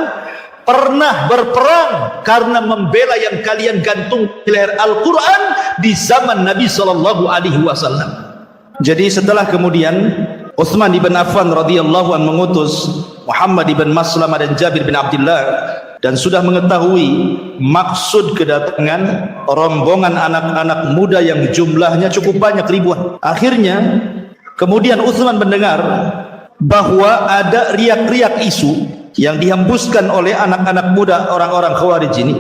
pernah berperang karena membela yang kalian gantung di leher Al-Quran di zaman Nabi sallallahu alaihi wasallam. Jadi setelah kemudian Utsman ibn Affan radhiyallahu an mengutus Muhammad ibn Maslamah dan Jabir bin Abdullah dan sudah mengetahui maksud kedatangan rombongan anak-anak muda yang jumlahnya cukup banyak, ribuan. Akhirnya kemudian Utsman mendengar bahwa ada riak-riak isu yang dihembuskan oleh anak-anak muda orang-orang Khawarij ini,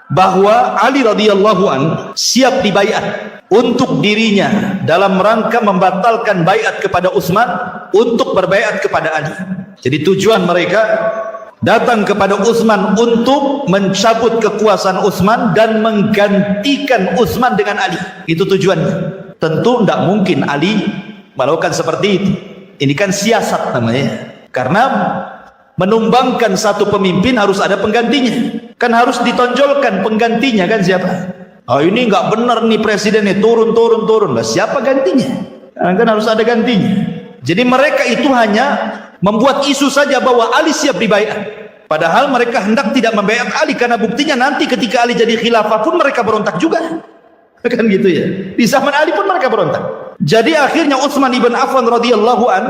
bahwa Ali radhiyallahu an siap dibaiat untuk dirinya dalam rangka membatalkan baiat kepada Utsman untuk berbaiat kepada Ali. Jadi tujuan mereka datang kepada Utsman untuk mencabut kekuasaan Utsman dan menggantikan Utsman dengan Ali. Itu tujuannya. Tentu tidak mungkin Ali melakukan seperti itu. Ini kan siasat namanya. Karena menumbangkan satu pemimpin harus ada penggantinya. Kan harus ditonjolkan penggantinya, kan siapa? Oh, ini nggak benar nih presidennya, turun. Lah siapa gantinya? Kan harus ada gantinya. Jadi mereka itu hanya membuat isu saja bahwa Ali siap dibaiat. Padahal mereka hendak tidak membaiat Ali, karena buktinya nanti ketika Ali jadi khilafah pun mereka berontak juga. Kan gitu ya. Di zaman Ali pun mereka berontak. Jadi akhirnya Utsman ibn Affan radhiyallahu an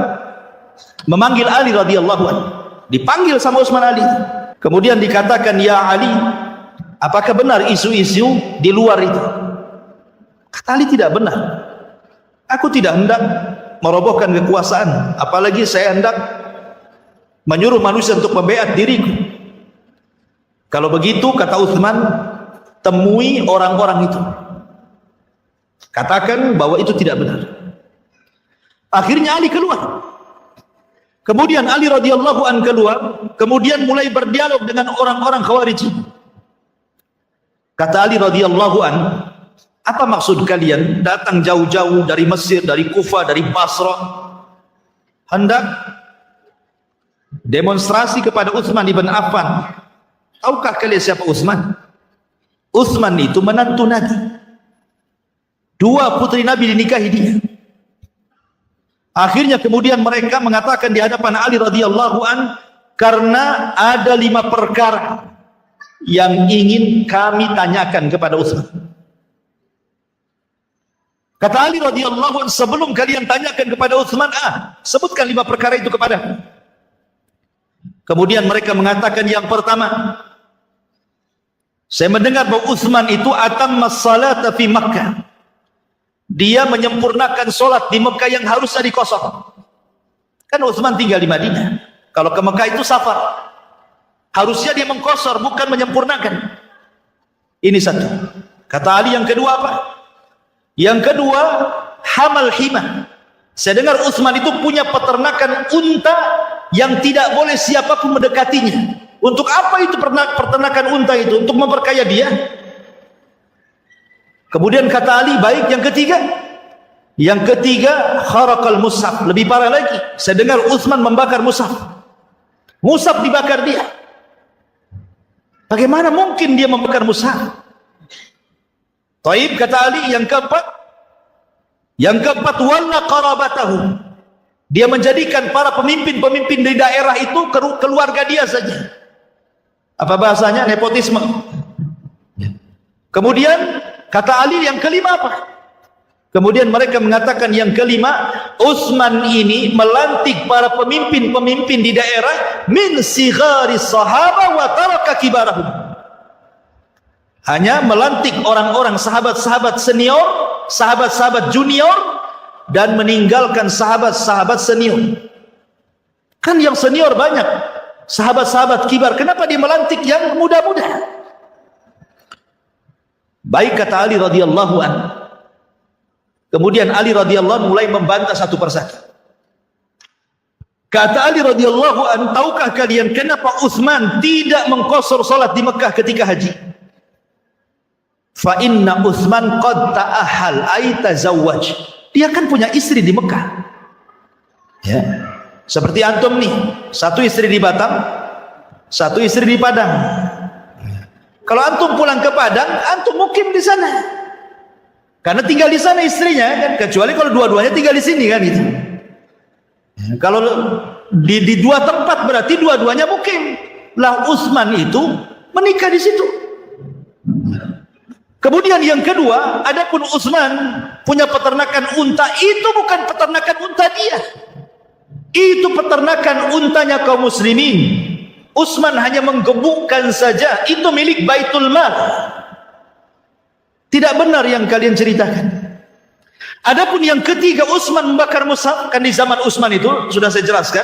memanggil Ali radhiyallahu an. Dipanggil sama Utsman Ali. Kemudian dikatakan, ya Ali, apakah benar isu-isu di luar itu? Kata Ali, tidak benar. Aku tidak hendak merobohkan kekuasaan, apalagi saya hendak menyuruh manusia untuk membaiat diriku. Kalau begitu, kata Utsman, temui orang-orang itu, katakan bahwa itu tidak benar. Akhirnya Ali keluar. Kemudian Ali radhiyallahu an keluar, kemudian mulai berdialog dengan orang-orang Khawarij. Kata Ali radhiyallahu an, apa maksud kalian datang jauh-jauh dari Mesir, dari Kufah, dari Basrah, hendak demonstrasi kepada Utsman ibn Affan. Tahukah kalian siapa Utsman? Utsman itu menantu Nabi. 2 putri Nabi dinikahi dia. Akhirnya kemudian mereka mengatakan di hadapan Ali radhiyallahu an, karena ada 5 perkara yang ingin kami tanyakan kepada Utsman. Kata Ali radhiyallahu an, sebelum kalian tanyakan kepada Utsman, sebutkan 5 perkara itu kepada. Kemudian mereka mengatakan yang pertama, saya mendengar bahwa Utsman itu atammas salata fi Makkah. Dia menyempurnakan solat di Mekah yang harusnya dikosong. Kan Utsman tinggal di Madinah. Kalau ke Mekah itu safar. Harusnya dia mengkosor, bukan menyempurnakan. Ini satu. Kata Ali, yang kedua apa? Yang kedua, hamal himah. Saya dengar Utsman itu punya peternakan unta yang tidak boleh siapapun mendekatinya. Untuk apa itu peternakan unta itu? Untuk memperkaya dia? Kemudian kata Ali, baik, yang ketiga. Yang ketiga, kharaqal mushaf. Lebih parah lagi, saya dengar Utsman membakar mushaf. Mushaf dibakar dia. Bagaimana mungkin dia membakar mushaf? Taib, kata Ali, yang keempat. Yang keempat, walla qarabatahu. Dia menjadikan para pemimpin-pemimpin di daerah itu keluarga dia saja. Apa bahasanya? Nepotisme. Kemudian kata Ali, yang kelima apa? Kemudian mereka mengatakan yang kelima, Utsman ini melantik para pemimpin-pemimpin di daerah min sighari sahaba wa taraka kibarahum. Hanya melantik orang-orang sahabat-sahabat senior, sahabat-sahabat junior, dan meninggalkan sahabat-sahabat senior. Kan yang senior banyak, sahabat-sahabat kibar. Kenapa dia melantik yang muda-muda? Baik, kata Ali radhiyallahu an. Kemudian Ali radhiyallahu an mulai membantah satu persatu. Kata Ali radhiyallahu an, tahukah kalian kenapa Utsman tidak mengqasar salat di Mekah ketika haji? Fa inna Utsman qad ta'ahal ay tazawwaj. Dia kan punya istri di Mekah. Ya. Seperti antum nih, satu istri di Batam, satu istri di Padang. Kalau antum pulang ke Padang, antum mukim di sana. Karena tinggal di sana istrinya kan, kecuali kalau dua-duanya tinggal di sini kan gitu. Ya, kalau di 2 tempat berarti dua-duanya mukim. Lah Utsman itu menikah di situ. Kemudian yang kedua, adapun Utsman punya peternakan unta, itu bukan peternakan unta dia. Itu peternakan untanya kaum muslimin. Utsman hanya menggebukkan saja, itu milik Baitul Mal. Tidak benar yang kalian ceritakan. Adapun yang ketiga, Utsman membakar mushaf, kan di zaman Utsman itu sudah saya jelaskan.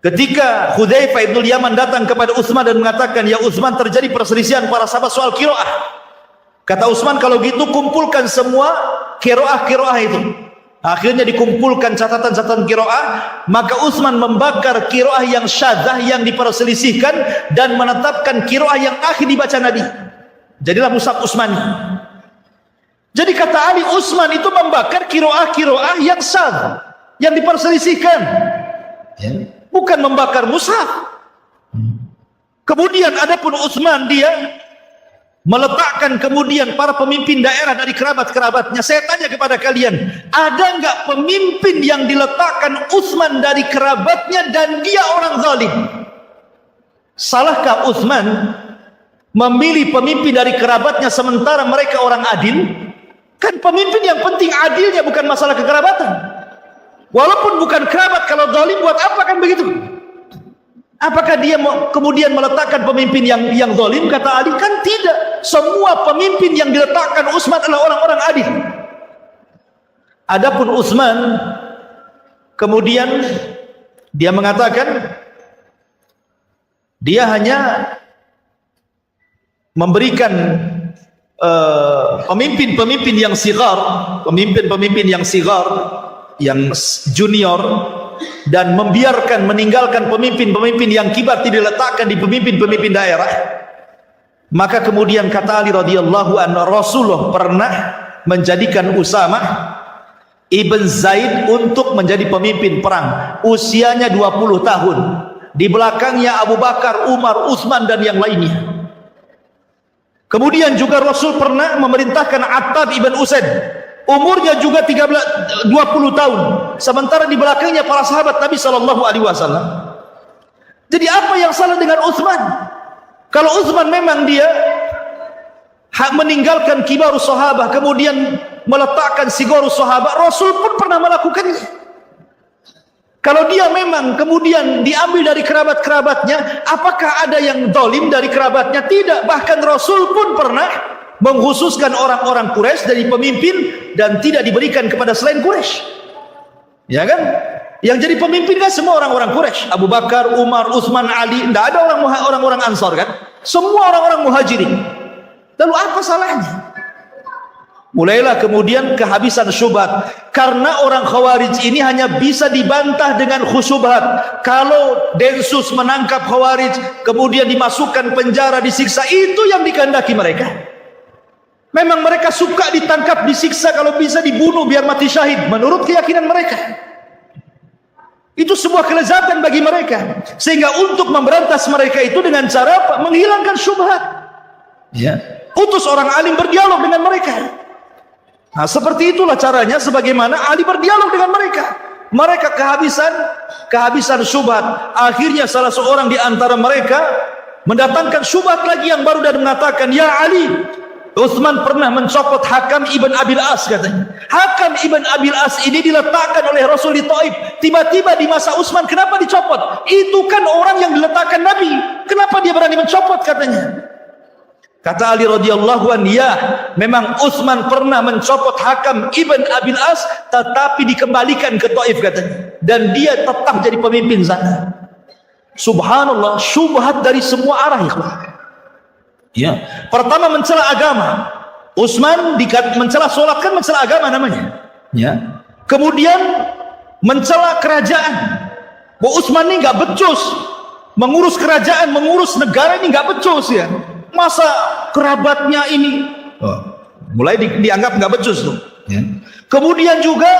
Ketika Hudzaifah ibn Yaman datang kepada Utsman dan mengatakan, ya Utsman, terjadi perselisihan para sahabat soal qiraah. Kata Utsman, kalau gitu kumpulkan semua qiraah-qiraah itu. Akhirnya dikumpulkan catatan-catatan qiraah, maka Utsman membakar qiraah yang syadzah yang diperselisihkan dan menetapkan qiraah yang akhir dibaca Nabi. Jadilah mushaf Utsmani. Jadi kata Ali, Utsman itu membakar qiraah-qiraah yang syadzah, yang diperselisihkan. Bukan membakar mushaf. Kemudian adapun Utsman, dia meletakkan kemudian para pemimpin daerah dari kerabat-kerabatnya. Saya tanya kepada kalian, ada enggak pemimpin yang diletakkan Utsman dari kerabatnya dan dia orang zalim? Salahkah Utsman memilih pemimpin dari kerabatnya sementara mereka orang adil? Kan pemimpin yang penting adilnya, bukan masalah kekerabatan. Walaupun bukan kerabat, kalau zalim buat apa kan begitu? Apakah dia kemudian meletakkan pemimpin yang zalim? Kata Ali, kan tidak. Semua pemimpin yang diletakkan Utsman adalah orang-orang adil. Adapun Utsman kemudian dia mengatakan dia hanya memberikan pemimpin-pemimpin yang sigar, pemimpin-pemimpin yang sigar, yang junior, dan meninggalkan pemimpin-pemimpin yang kibar, tidak diletakkan di pemimpin-pemimpin daerah. Maka kemudian kata Ali radhiyallahu anhu, Rasulullah pernah menjadikan Usamah Ibn Zaid untuk menjadi pemimpin perang. Usianya 20 tahun. Di belakangnya Abu Bakar, Umar, Utsman dan yang lainnya. Kemudian juga Rasul pernah memerintahkan Attab ibn Usaid. Umurnya juga 20 tahun. Sementara di belakangnya para sahabat Nabi SAW. Jadi apa yang salah dengan Utsman? Kalau Utsman memang dia meninggalkan kibarus sahabat, kemudian meletakkan sigorus sahabat, Rasul pun pernah melakukannya. Kalau dia memang kemudian diambil dari kerabat-kerabatnya, apakah ada yang zalim dari kerabatnya? Tidak. Bahkan Rasul pun pernah mengkhususkan orang-orang Quraisy dari pemimpin dan tidak diberikan kepada selain Quraisy. Ya kan? Yang jadi pemimpin kan semua orang-orang Quraisy. Abu Bakar, Umar, Utsman, Ali. Tidak ada orang-orang Ansar kan? Semua orang-orang Muhajirin. Lalu apa salahnya? Mulailah kemudian kehabisan syubhat. Karena orang Khawarij ini hanya bisa dibantah dengan khusyubhat. Kalau Densus menangkap Khawarij, kemudian dimasukkan penjara, disiksa, itu yang dikehendaki mereka. Memang mereka suka ditangkap, disiksa, kalau bisa dibunuh biar mati syahid, menurut keyakinan mereka. Itu sebuah kelezatan bagi mereka. Sehingga untuk memberantas mereka itu dengan cara apa? Menghilangkan syubhat. Ya. Utus orang alim berdialog dengan mereka. Nah, seperti itulah caranya sebagaimana Ali berdialog dengan mereka. Mereka kehabisan syubhat. Akhirnya salah seorang di antara mereka mendatangkan syubhat lagi yang baru dan mengatakan, "Ya Ali, Utsman pernah mencopot Hakam ibn Abil As," katanya. Hakam ibn Abil As ini diletakkan oleh Rasul di Taif. Tiba-tiba di masa Utsman, kenapa dicopot? Itu kan orang yang diletakkan Nabi. Kenapa dia berani mencopot, katanya. Kata Ali radhiyallahu anhu, ya, memang Utsman pernah mencopot Hakam ibn Abil As, tetapi dikembalikan ke Taif, katanya. Dan dia tetap jadi pemimpin sana. Subhanallah, syubhat dari semua arah, ikhwan. Ya, pertama mencela agama. Utsman mencela salat, kan mencela agama namanya. Ya. Kemudian mencela kerajaan. Bahwa Utsman ini nggak becus mengurus kerajaan, mengurus negara ini nggak becus ya. Masa kerabatnya ini mulai dianggap nggak becus tuh. Ya. Kemudian juga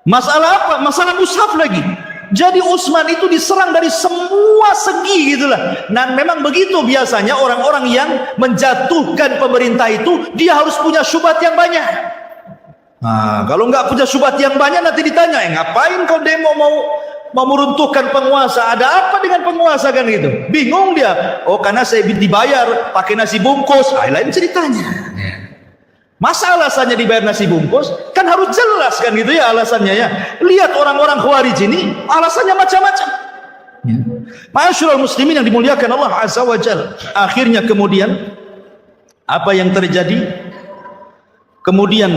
masalah apa? Masalah mushaf lagi. Jadi Utsman itu diserang dari semua segi gitulah. Dan memang begitu biasanya orang-orang yang menjatuhkan pemerintah itu, dia harus punya syubhat yang banyak. Nah, kalau nggak punya syubhat yang banyak nanti ditanya, ngapain kau demo mau meruntuhkan penguasa? Ada apa dengan penguasa, kan gitu? Bingung dia. Oh, karena saya dibayar pakai nasi bungkus. Lain ceritanya. Masa alasannya dibayar nasi bungkus? Kan harus jelas, kan gitu ya alasannya ya. Lihat orang-orang Khawarij ini alasannya macam-macam. Ma'asyiral muslimin yang dimuliakan Allah Azza wa Jalla. Akhirnya kemudian apa yang terjadi? Kemudian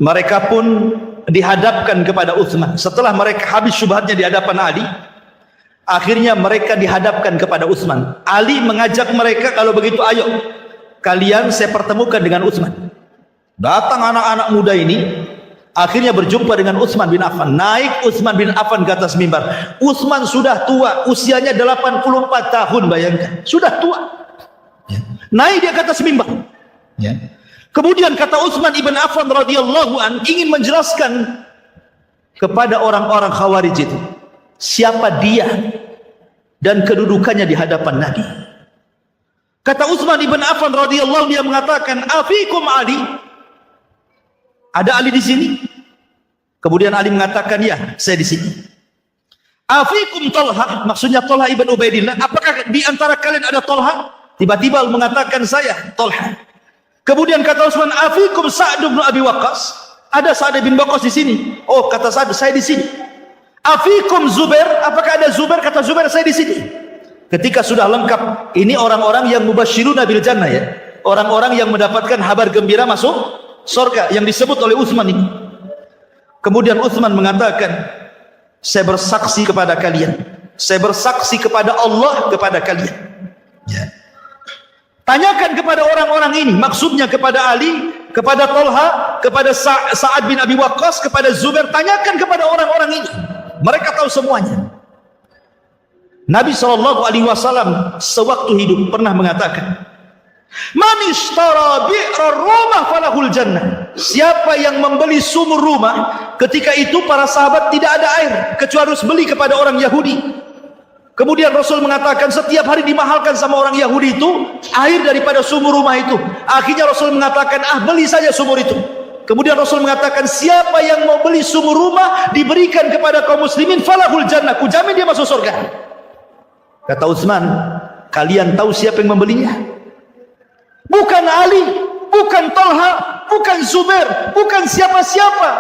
mereka pun dihadapkan kepada Utsman. Setelah mereka habis syubhatnya di hadapan Ali, akhirnya mereka dihadapkan kepada Utsman. Ali mengajak mereka, kalau begitu ayo kalian saya pertemukan dengan Utsman. Datang anak-anak muda ini, akhirnya berjumpa dengan Utsman bin Affan. Naik Utsman bin Affan ke atas mimbar. Utsman sudah tua, usianya 84 tahun, bayangkan. Sudah tua. Naik dia ke atas mimbar. Ya. Kemudian kata Utsman ibn Affan radhiyallahu an ingin menjelaskan kepada orang-orang Khawarij itu siapa dia dan kedudukannya di hadapan Nabi. Kata Utsman ibn Affan radhiyallahu anhu, dia mengatakan, "Afikum Ali?" Ada Ali di sini? Kemudian Ali mengatakan, "Ya, saya di sini." "Afikum Talha?" Maksudnya Talha ibn Ubaidillah. Apakah di antara kalian ada Talha? Tiba-tiba mengatakan, "Saya Talha." Kemudian kata Utsman, "Afikum Sa'd bin Abi Waqqas?" Ada Sa'd bin Waqqas di sini. Oh, kata Sa'd, saya di sini. "Afikum Zubair?" Apakah ada Zubair? Kata Zubair, saya di sini. Ketika sudah lengkap, ini orang-orang yang mubasyiruna bil jannah ya. Orang-orang yang mendapatkan kabar gembira masuk surga yang disebut oleh Utsman ini. Kemudian Utsman mengatakan, "Saya bersaksi kepada kalian. Saya bersaksi kepada Allah kepada kalian." Ya. Tanyakan kepada orang-orang ini, maksudnya kepada Ali, kepada Talha, kepada Sa'ad bin Abi Waqqas, kepada Zubair. Tanyakan kepada orang-orang ini. Mereka tahu semuanya. Nabi SAW sewaktu hidup pernah mengatakan, "Man ishtara bi'ra rumah falahul jannah." siapa yang membeli sumur rumah, ketika itu para sahabat tidak ada air kecuali harus beli kepada orang Yahudi. Kemudian Rasul mengatakan setiap hari dimahalkan sama orang Yahudi itu air daripada sumur rumah itu. Akhirnya Rasul mengatakan, beli saja sumur itu. Kemudian Rasul mengatakan, siapa yang mau beli sumur rumah diberikan kepada kaum muslimin, falahul jannah, ku jamin dia masuk surga. Kata Utsman, kalian tahu siapa yang membelinya? Bukan Ali, bukan Talha, bukan Zubair, bukan siapa-siapa.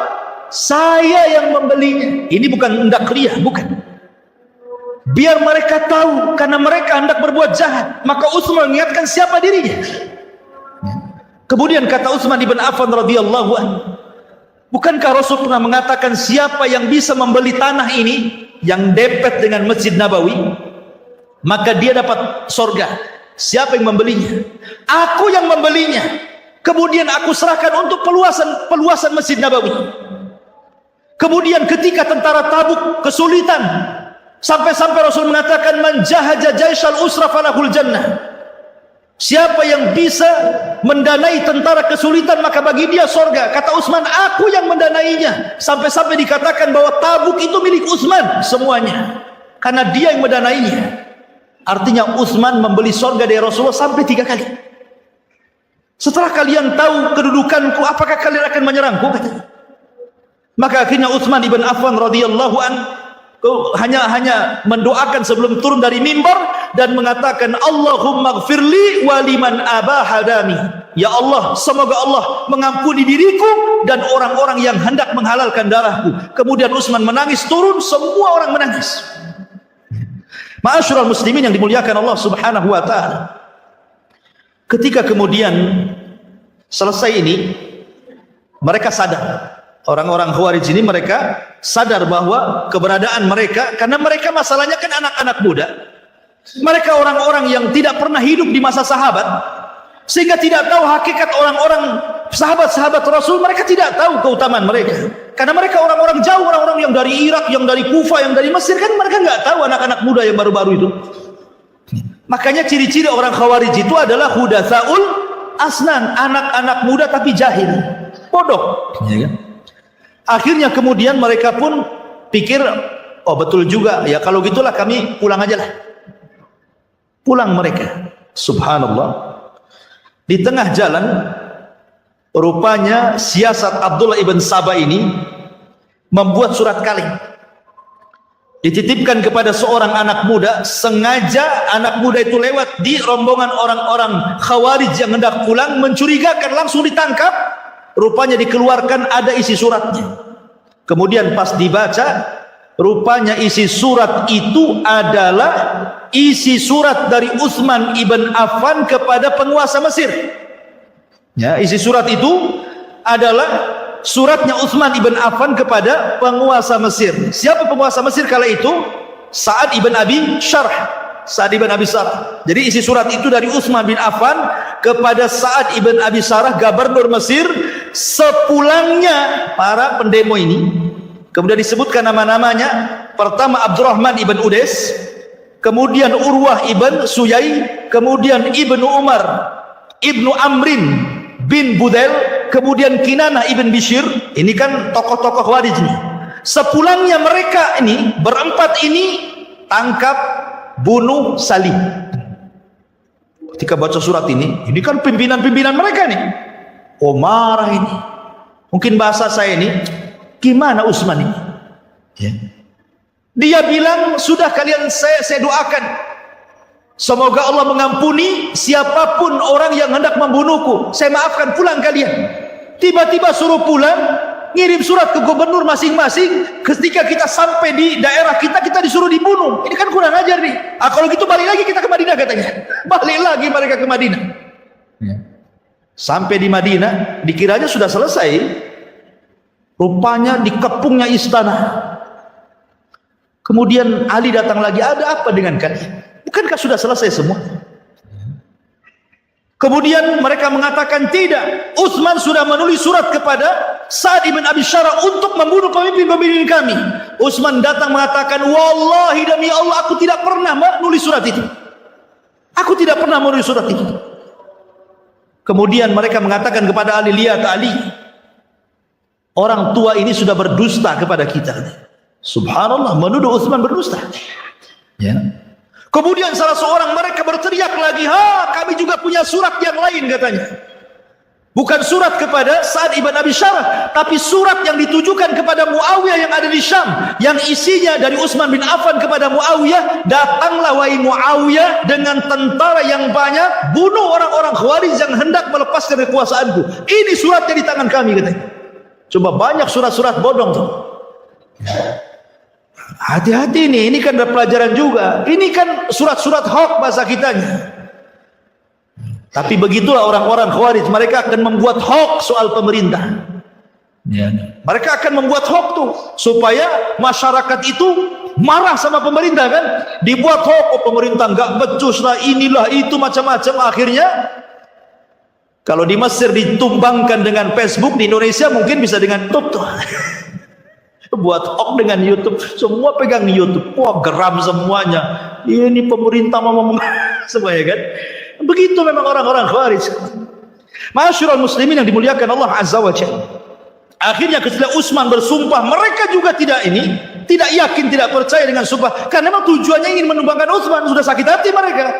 Saya yang membelinya. Ini bukan hendak riya, bukan. Biar mereka tahu, karena mereka hendak berbuat jahat, maka Utsman mengingatkan siapa dirinya. Kemudian kata Utsman ibn Affan radhiyallahu anhu, bukankah Rasul pernah mengatakan siapa yang bisa membeli tanah ini yang dempet dengan Masjid Nabawi, maka dia dapat surga. Siapa yang membelinya? Aku yang membelinya. Kemudian aku serahkan untuk peluasan Masjid Nabawi. Kemudian ketika tentara Tabuk kesulitan, sampai-sampai Rasul mengatakan, man jahaja jaishal usra falahul jannah. Siapa yang bisa mendanai tentara kesulitan, maka bagi dia surga. Kata Utsman, aku yang mendanainya. Sampai-sampai dikatakan bahwa Tabuk itu milik Utsman semuanya, karena dia yang mendanainya. Artinya Utsman membeli surga dari Rasulullah sampai 3 kali. Setelah kalian tahu kedudukanku, apakah kalian akan menyerangku? Katanya. Maka akhirnya Utsman ibn Affan radhiyallahu anhu hanya mendoakan sebelum turun dari mimbar dan mengatakan, Allahumma gfirli waliman abahadani. Ya Allah, semoga Allah mengampuni diriku dan orang-orang yang hendak menghalalkan darahku. Kemudian Utsman menangis, turun, semua orang menangis. Ma'asyiral muslimin yang dimuliakan Allah subhanahu wa ta'ala, ketika kemudian selesai ini, mereka sadar. Orang-orang Khawarij ini mereka sadar bahwa keberadaan mereka, karena mereka masalahnya kan anak-anak muda, mereka orang-orang yang tidak pernah hidup di masa sahabat, sehingga tidak tahu hakikat orang-orang sahabat-sahabat Rasul. Mereka tidak tahu keutamaan mereka, karena mereka orang-orang jauh, orang-orang yang dari Irak, yang dari Kufa, yang dari Mesir, kan mereka nggak tahu anak-anak muda yang baru-baru itu. Makanya ciri-ciri orang Khawarij itu adalah hudatsaul asnan, anak-anak muda tapi jahil, bodoh, ya kan? Akhirnya kemudian mereka pun pikir, oh betul juga, ya kalau gitulah kami pulang aja lah. Pulang mereka. Subhanallah. Di tengah jalan, rupanya siasat Abdullah ibn Sabah ini membuat surat kaleng. Dititipkan kepada seorang anak muda, sengaja anak muda itu lewat di rombongan orang-orang Khawarij yang hendak pulang, mencurigakan, langsung ditangkap. Rupanya dikeluarkan, ada isi suratnya. Kemudian pas dibaca, rupanya isi surat itu adalah isi surat dari Utsman ibn Affan kepada penguasa Mesir. Ya, isi surat itu adalah suratnya Utsman ibn Affan kepada penguasa Mesir. Siapa penguasa Mesir kala itu? Sa'ad ibn Abi Syarh. Sa'ad ibn Abi Sarh. Jadi isi surat itu dari Utsman bin Affan kepada Sa'ad ibn Abi Sarh, gubernur Mesir, sepulangnya para pendemo ini. Kemudian disebutkan nama-namanya. Pertama Abdurrahman ibn Udes, kemudian Urwah ibn Suyai, kemudian Ibnu Umar, Ibnu Amrin bin Budel, kemudian Kinanah ibn Bishr. Ini kan tokoh-tokoh Khawarij ini. Sepulangnya mereka ini berempat ini tangkap, bunuh, salib. Ketika baca surat ini kan pimpinan-pimpinan mereka nih. Oh, marah ini. Mungkin bahasa saya ini, gimana Utsman ini? Ya. Dia bilang, sudah kalian saya doakan, semoga Allah mengampuni siapapun orang yang hendak membunuhku. Saya maafkan, pulang kalian. Tiba-tiba suruh pulang, ngirim surat ke gubernur masing-masing. Ketika kita sampai di daerah kita disuruh dibunuh. Ini kan kurang ajar nih. Kalau gitu balik lagi kita ke Madinah, katanya. Balik lagi mereka ke Madinah. Ya. Sampai di Madinah, dikiranya sudah selesai. Rupanya dikepungnya istana. Kemudian Ali datang lagi, ada apa dengan kalian? Bukankah sudah selesai semua? Kemudian mereka mengatakan tidak, Utsman sudah menulis surat kepada Sa'ad ibn Abi Syarah untuk membunuh pemimpin-pemimpin kami. Utsman datang mengatakan, wallahi demi Allah, aku tidak pernah menulis surat itu. Aku tidak pernah menulis surat itu. Kemudian mereka mengatakan kepada Ali, lihat Ali, orang tua ini sudah berdusta kepada kita. Subhanallah, menuduh Utsman berdusta. Ya. Kemudian salah seorang mereka berteriak lagi, kami juga punya surat yang lain katanya. Bukan surat kepada Sa'ad ibn Abi Syarah, tapi surat yang ditujukan kepada Muawiyah yang ada di Syam, yang isinya dari Utsman bin Affan kepada Muawiyah, datanglah wahai Muawiyah dengan tentara yang banyak, bunuh orang-orang Khawarij yang hendak melepaskan kekuasaanku. Ini suratnya di tangan kami katanya. Coba banyak surat-surat bodong tuh. Hati-hati ini kan ada pelajaran juga. Ini kan surat-surat hoax bahasa kitanya. Tapi begitulah orang-orang Khawarij, mereka akan membuat hoax soal pemerintah. Ya. Mereka akan membuat hoax tuh supaya masyarakat itu marah sama pemerintah kan. Dibuat hoax, pemerintah nggak becus lah, inilah itu macam-macam. Akhirnya kalau di Mesir ditumbangkan dengan Facebook, di Indonesia mungkin bisa dengan YouTube tuh. Buat hoax dengan YouTube, semua pegang YouTube. Wah, geram semuanya. Ini pemerintah mau semuanya kan. Begitu memang orang-orang Khawarij. Ma'asyiral muslimin yang dimuliakan Allah Azza wa Jalla. Akhirnya ketika Utsman bersumpah, mereka juga tidak yakin, tidak percaya dengan sumpah, karena memang tujuannya ingin menumbangkan Utsman, sudah sakit hati mereka.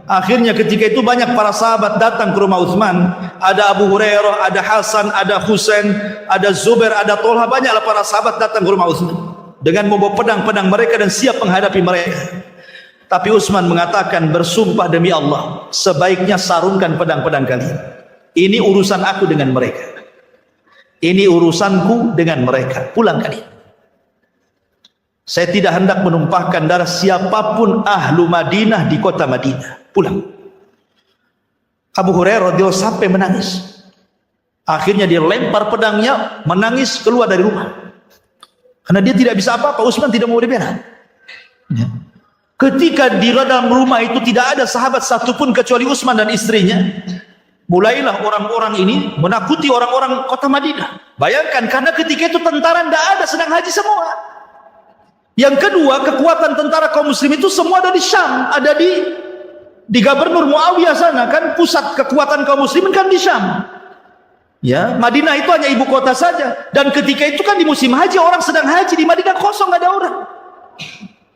Akhirnya ketika itu banyak para sahabat datang ke rumah Utsman. Ada Abu Hurairah, ada Hasan, ada Husain, ada Zubair, ada Tolha. Banyaklah para sahabat datang ke rumah Utsman dengan membawa pedang-pedang mereka dan siap menghadapi mereka. Tapi Utsman mengatakan, bersumpah demi Allah, sebaiknya sarungkan pedang-pedang kalian. Ini urusan aku dengan mereka. Ini urusanku dengan mereka. Pulang kalian. Saya tidak hendak menumpahkan darah siapapun ahlu Madinah di kota Madinah. Pulang. Abu Hurairah radhiyallahu sampai menangis. Akhirnya dia lempar pedangnya, menangis keluar dari rumah. Karena dia tidak bisa apa-apa. Utsman tidak mau dibela. Ya. Ketika di dalam rumah itu tidak ada sahabat satupun kecuali Utsman dan istrinya, mulailah orang-orang ini menakuti orang-orang kota Madinah. Bayangkan, karena ketika itu tentara tidak ada, sedang haji semua. Yang kedua, kekuatan tentara kaum muslim itu semua ada di Syam, ada di Gubernur Muawiyah sana kan, pusat kekuatan kaum muslimin kan di Syam. Ya, Madinah itu hanya ibu kota saja. Dan ketika itu kan di musim haji, orang sedang haji, di Madinah kosong, nggak ada orang.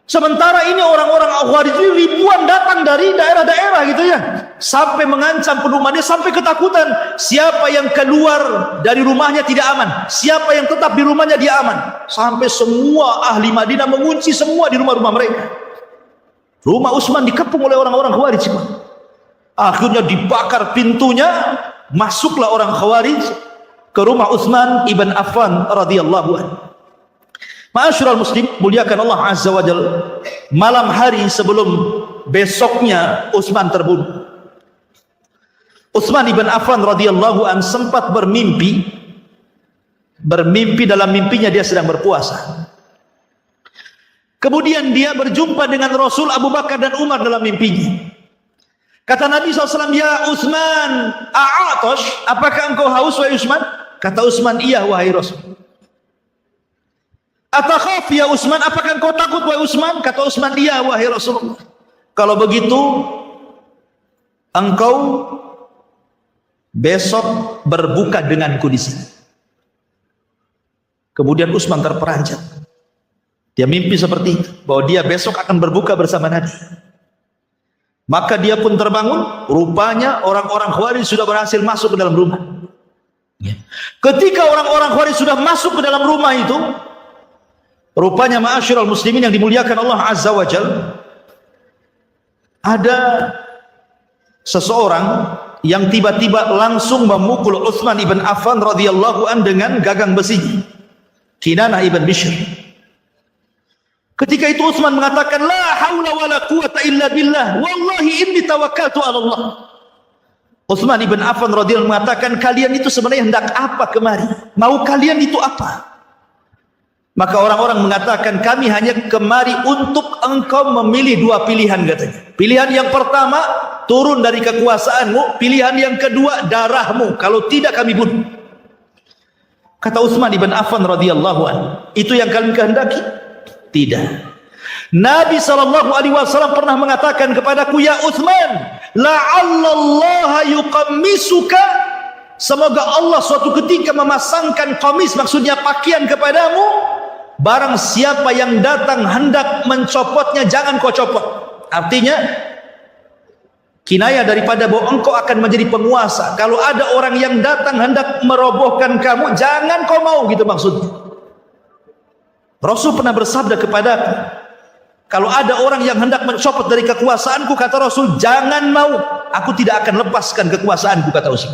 Sementara ini orang-orang Khawarij ribuan datang dari daerah-daerah gitu ya, sampai mengancam penduduk sampai ketakutan. Siapa yang keluar dari rumahnya tidak aman, siapa yang tetap di rumahnya dia aman. Sampai semua ahli Madinah mengunci semua di rumah-rumah mereka. Rumah Utsman dikepung oleh orang-orang Khawarij. Akhirnya dibakar pintunya, masuklah orang Khawarij ke rumah Utsman ibn Affan radhiyallahu anhu. Ma'asyiral muslim, muliakan Allah Azza wa Jalla. Malam hari sebelum besoknya Utsman terbunuh, Utsman ibn Affan radhiyallahu an sempat bermimpi dalam mimpinya dia sedang berpuasa. Kemudian dia berjumpa dengan Rasul, Abu Bakar dan Umar dalam mimpinya. Kata Nabi SAW, ya Utsman, a'atosh, apakah engkau haus wahai Utsman? Kata Utsman, iya wahai Rasul. Atakhaf ya Utsman, apakah engkau takut wahai Utsman? Kata Utsman, iya wahai Rasulullah. Kalau begitu engkau besok berbuka denganku di sini. Kemudian Utsman terperanjat. Dia mimpi seperti itu, bahwa dia besok akan berbuka bersama Nabi. Maka dia pun terbangun. Rupanya orang-orang Khawarij sudah berhasil masuk ke dalam rumah. Ketika orang-orang Khawarij sudah masuk ke dalam rumah itu, rupanya ma'asyiral muslimin yang dimuliakan Allah Azza wa Jalla, ada seseorang yang tiba-tiba langsung memukul Utsman ibn Affan radhiyallahu an dengan gagang besi. Kinanah ibn Bishr. Ketika itu Utsman mengatakan, la haula wala quwata illa billah, wallahi inni tawakkaltu ala Allah. Utsman ibn Affan radhiyallahu mengatakan, kalian itu sebenarnya hendak apa kemari? Mau kalian itu apa? Maka orang-orang mengatakan, kami hanya kemari untuk engkau memilih dua pilihan katanya. Pilihan yang pertama, turun dari kekuasaanmu. Pilihan yang kedua, darahmu. Kalau tidak kami bunuh. Kata Utsman ibn Affan radhiyallahu anhu, itu yang kalian kehendaki? Tidak. Nabi SAW pernah mengatakan kepadaku, ya Utsman, la'allallaha yuqammisuka semoga Allah suatu ketika memasangkan qamis, maksudnya pakaian kepadamu. Barang siapa yang datang hendak mencopotnya, jangan kau copot. Artinya kinayah daripada bahwa engkau akan menjadi penguasa. Kalau ada orang yang datang hendak merobohkan kamu, jangan kau mau, gitu maksudnya. Rasul pernah bersabda kepadaku, kalau ada orang yang hendak mencopot dari kekuasaanku, kata Rasul, jangan mau, aku tidak akan lepaskan kekuasaanku, kata Rasul.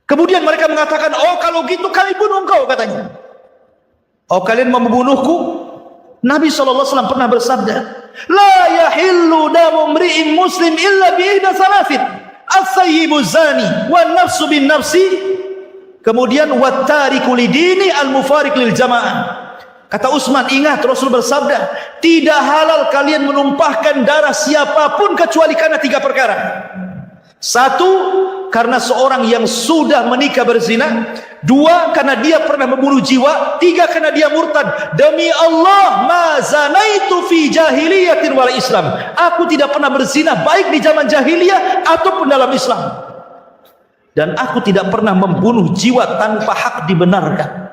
Kemudian mereka mengatakan, oh kalau gitu kami bunuh engkau, katanya. Oh kalian mau membunuhku? Nabi SAW pernah bersabda, la yahillu damu mri'in muslim illa bi'ihda salafin, as-sayyibu zani, wa nafsu bin nafsi, kemudian wattariku lidini al-mufariq lil jamaah. Kata Utsman, ingat Rasul bersabda, tidak halal kalian menumpahkan darah siapapun kecuali karena 3 perkara. 1, karena seorang yang sudah menikah berzina. 2, karena dia pernah membunuh jiwa. 3, karena dia murtad. Demi Allah, ma zanaitu fi jahiliyatin wal Islam. Aku tidak pernah berzina baik di zaman jahiliyah ataupun dalam Islam. Dan aku tidak pernah membunuh jiwa tanpa hak dibenarkan.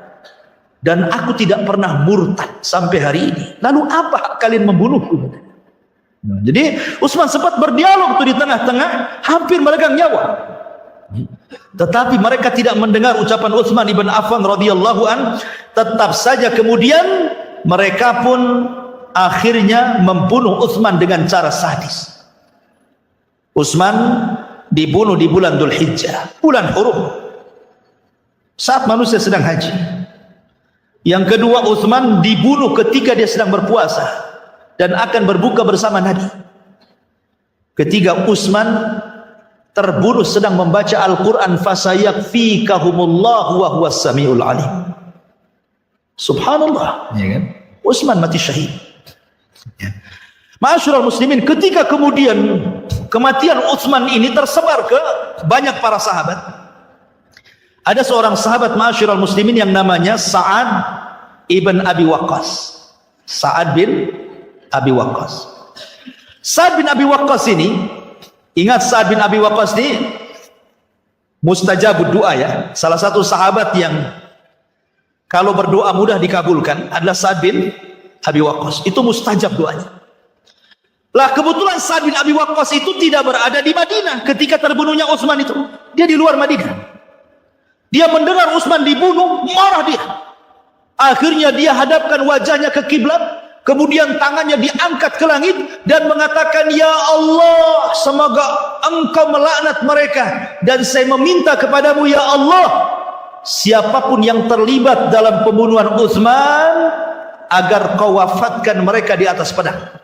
Dan aku tidak pernah murtad sampai hari ini. Lalu apa hak kalian membunuhku? Jadi Utsman sempat berdialog itu di tengah-tengah, hampir meregang nyawa. Tetapi mereka tidak mendengar ucapan Utsman ibn Affan radhiyallahu an. Tetap saja kemudian mereka pun akhirnya membunuh Utsman dengan cara sadis. Utsman dibunuh di bulan Dzulhijjah, bulan hurum, saat manusia sedang haji. Yang kedua, Utsman dibunuh ketika dia sedang berpuasa dan akan berbuka bersama Nabi. Ketiga, Utsman terbunuh sedang membaca Al-Quran, fasayakfikahumullahu wa huwas samiul alim. Subhanallah, ya kan? Utsman mati syahid. Ya. Ma'asyiral muslimin, ketika kemudian kematian Utsman ini tersebar ke banyak para sahabat, ada seorang sahabat ma'asyiral muslimin yang namanya Sa'ad ibn Abi Waqqas. Sa'ad bin Abi Waqqas. Sa'ad bin Abi Waqqas ini, ingat Sa'ad bin Abi Waqqas ini mustajabud doa, ya. Salah satu sahabat yang kalau berdoa mudah dikabulkan adalah Sa'ad bin Abi Waqqas. Itu mustajab doanya. Lah kebetulan Sa'ad bin Abi Waqqas itu tidak berada di Madinah ketika terbunuhnya Utsman itu. Dia di luar Madinah. Dia mendengar Utsman dibunuh, marah dia. Akhirnya dia hadapkan wajahnya ke kiblat, kemudian tangannya diangkat ke langit dan mengatakan, ya Allah, semoga engkau melaknat mereka, dan saya meminta kepadamu ya Allah, siapapun yang terlibat dalam pembunuhan Utsman, agar kau wafatkan mereka di atas pedang.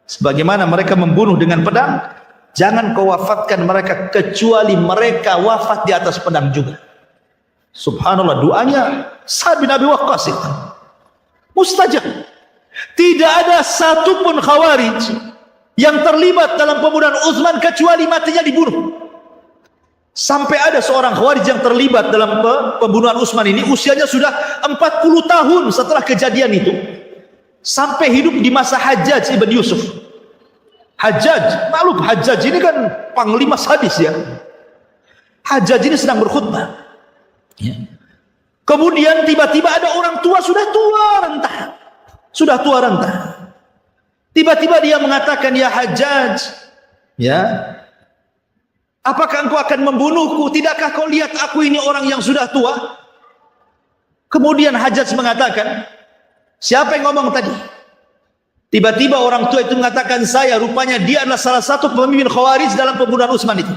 Sebagaimana mereka membunuh dengan pedang, jangan kau wafatkan mereka kecuali mereka wafat di atas pedang juga. Subhanallah, doanya Sa'ad bin Abi Waqqas itu mustajab. Tidak ada satupun Khawarij yang terlibat dalam pembunuhan Utsman kecuali matinya dibunuh. Sampai ada seorang Khawarij yang terlibat dalam pembunuhan Utsman ini, usianya sudah 40 tahun setelah kejadian itu, sampai hidup di masa Hajjaj ibn Yusuf. Hajjaj, maklum Hajjaj ini kan panglima sadis, ya. Hajjaj ini sedang berkhutbah, ya. Kemudian tiba-tiba ada orang tua, sudah tua renta. Tiba-tiba dia mengatakan, ya Hajjaj, ya, apakah engkau akan membunuhku? Tidakkah kau lihat aku ini orang yang sudah tua? Kemudian Hajjaj mengatakan, siapa yang ngomong tadi? Tiba-tiba orang tua itu mengatakan, saya. Rupanya dia adalah salah satu pemimpin Khawarij dalam pembunuhan Utsman itu.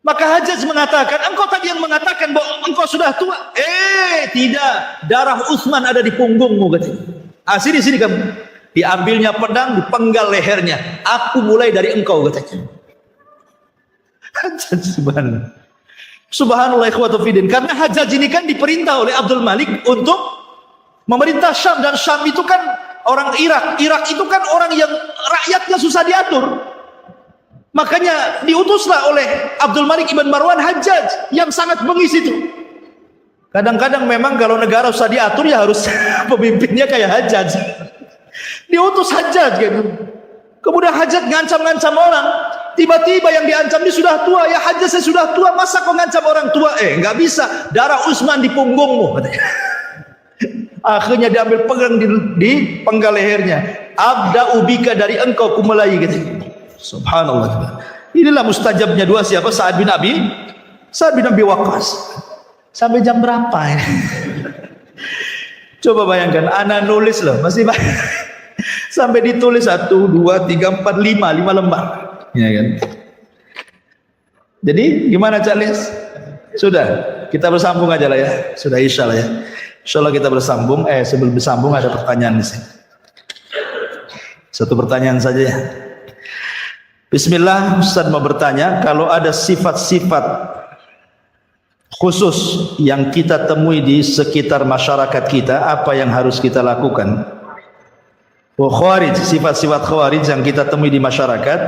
Maka Hajjaj mengatakan, engkau tadi yang mengatakan bahwa engkau sudah tua. Tidak, darah Utsman ada di punggungmu, katanya. Sini kamu. Diambilnya pedang, dipenggal lehernya. Aku mulai dari engkau, katanya. Hajjaj, subhanallah ikhwatu fiddin. Karena Hajjaj ini kan diperintah oleh Abdul Malik untuk memerintah Syam, dan Syam itu kan orang Irak. Irak itu kan orang yang rakyatnya susah diatur. Makanya diutuslah oleh Abdul Malik ibn Marwan Hajjaj yang sangat bengis itu. Kadang-kadang memang kalau negara susah diatur, ya harus pemimpinnya kayak Hajjaj. Diutus Hajjaj gitu. Kemudian Hajjaj ngancam-ngancam orang. Tiba-tiba yang diancam ini sudah tua. Ya Hajjaj, saya sudah tua, masa kau ngancam orang tua? Nggak bisa, darah Utsman di punggungmu. Akhirnya diambil pegang di penggal lehernya. Abda ubika, dari engkau kumulai gitu. Subhanallah. Inilah mustajabnya dua siapa? Sa'ad bin Abi Waqqas. Sampai jam berapa ya? Coba bayangkan, anak nulis loh, masih sampai ditulis 1, 2, 3, 4, 5 lembar. Ya kan? Jadi gimana Cak Lis? Sudah, kita bersambung aja lah ya. Sudah insya Allah ya. Insya Allah kita bersambung. Sebelum bersambung ada pertanyaan di sini. Satu pertanyaan saja ya. Bismillah, Ustaz mau bertanya, kalau ada sifat-sifat khusus yang kita temui di sekitar masyarakat kita, apa yang harus kita lakukan? Khawarij, sifat-sifat khawarij yang kita temui di masyarakat,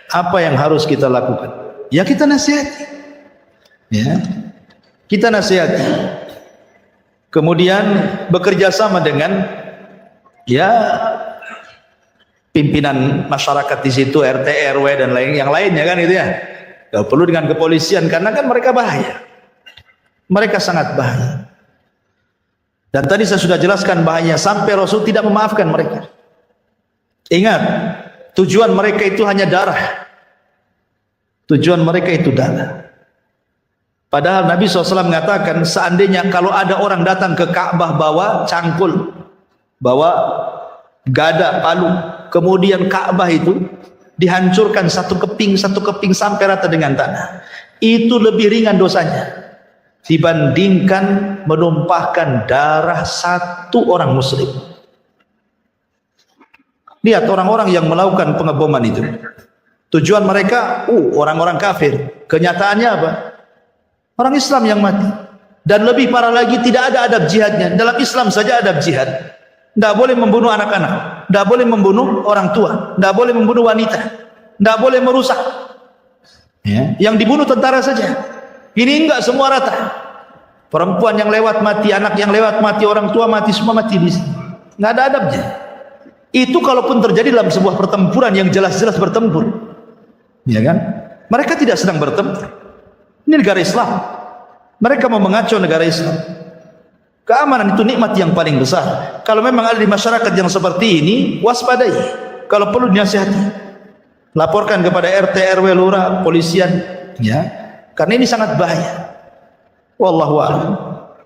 apa yang harus kita lakukan? Ya kita nasihati. Ya. Kita nasihati. Kemudian bekerja sama dengan pimpinan masyarakat di situ, RT, RW dan yang lainnya kan itu ya. Gak perlu dengan kepolisian karena kan mereka bahaya. Mereka sangat bahaya. Dan tadi saya sudah jelaskan bahayanya sampai Rasul tidak memaafkan mereka. Ingat, tujuan mereka itu hanya darah. Tujuan mereka itu darah. Padahal Nabi SAW mengatakan, seandainya kalau ada orang datang ke Ka'bah bawa cangkul, bawa gada, palu, kemudian Ka'bah itu dihancurkan satu keping sampai rata dengan tanah, itu lebih ringan dosanya dibandingkan menumpahkan darah satu orang muslim. Lihat orang-orang yang melakukan pengeboman itu, tujuan mereka orang-orang kafir. Kenyataannya apa? Orang Islam yang mati. Dan lebih parah lagi, tidak ada adab jihadnya. Dalam Islam saja adab jihad. Tidak boleh membunuh anak-anak, tidak boleh membunuh orang tua, tidak boleh membunuh wanita, tidak boleh merusak. Ya. Yang dibunuh tentara saja. Ini enggak semua rata. Perempuan yang lewat mati, anak yang lewat mati, orang tua mati, semua mati di sini. Enggak ada adabnya. Itu kalaupun terjadi dalam sebuah pertempuran yang jelas-jelas bertempur, ya kan? Mereka tidak sedang bertempur. Ini negara Islam. Mereka mau mengacau negara Islam. Keamanan itu nikmat yang paling besar. Kalau memang ada di masyarakat yang seperti ini, waspadai. Kalau perlu dinasihati, laporkan kepada RT, RW, lurah, polisian, ya. Karena ini sangat bahaya. Wallahu a'lam.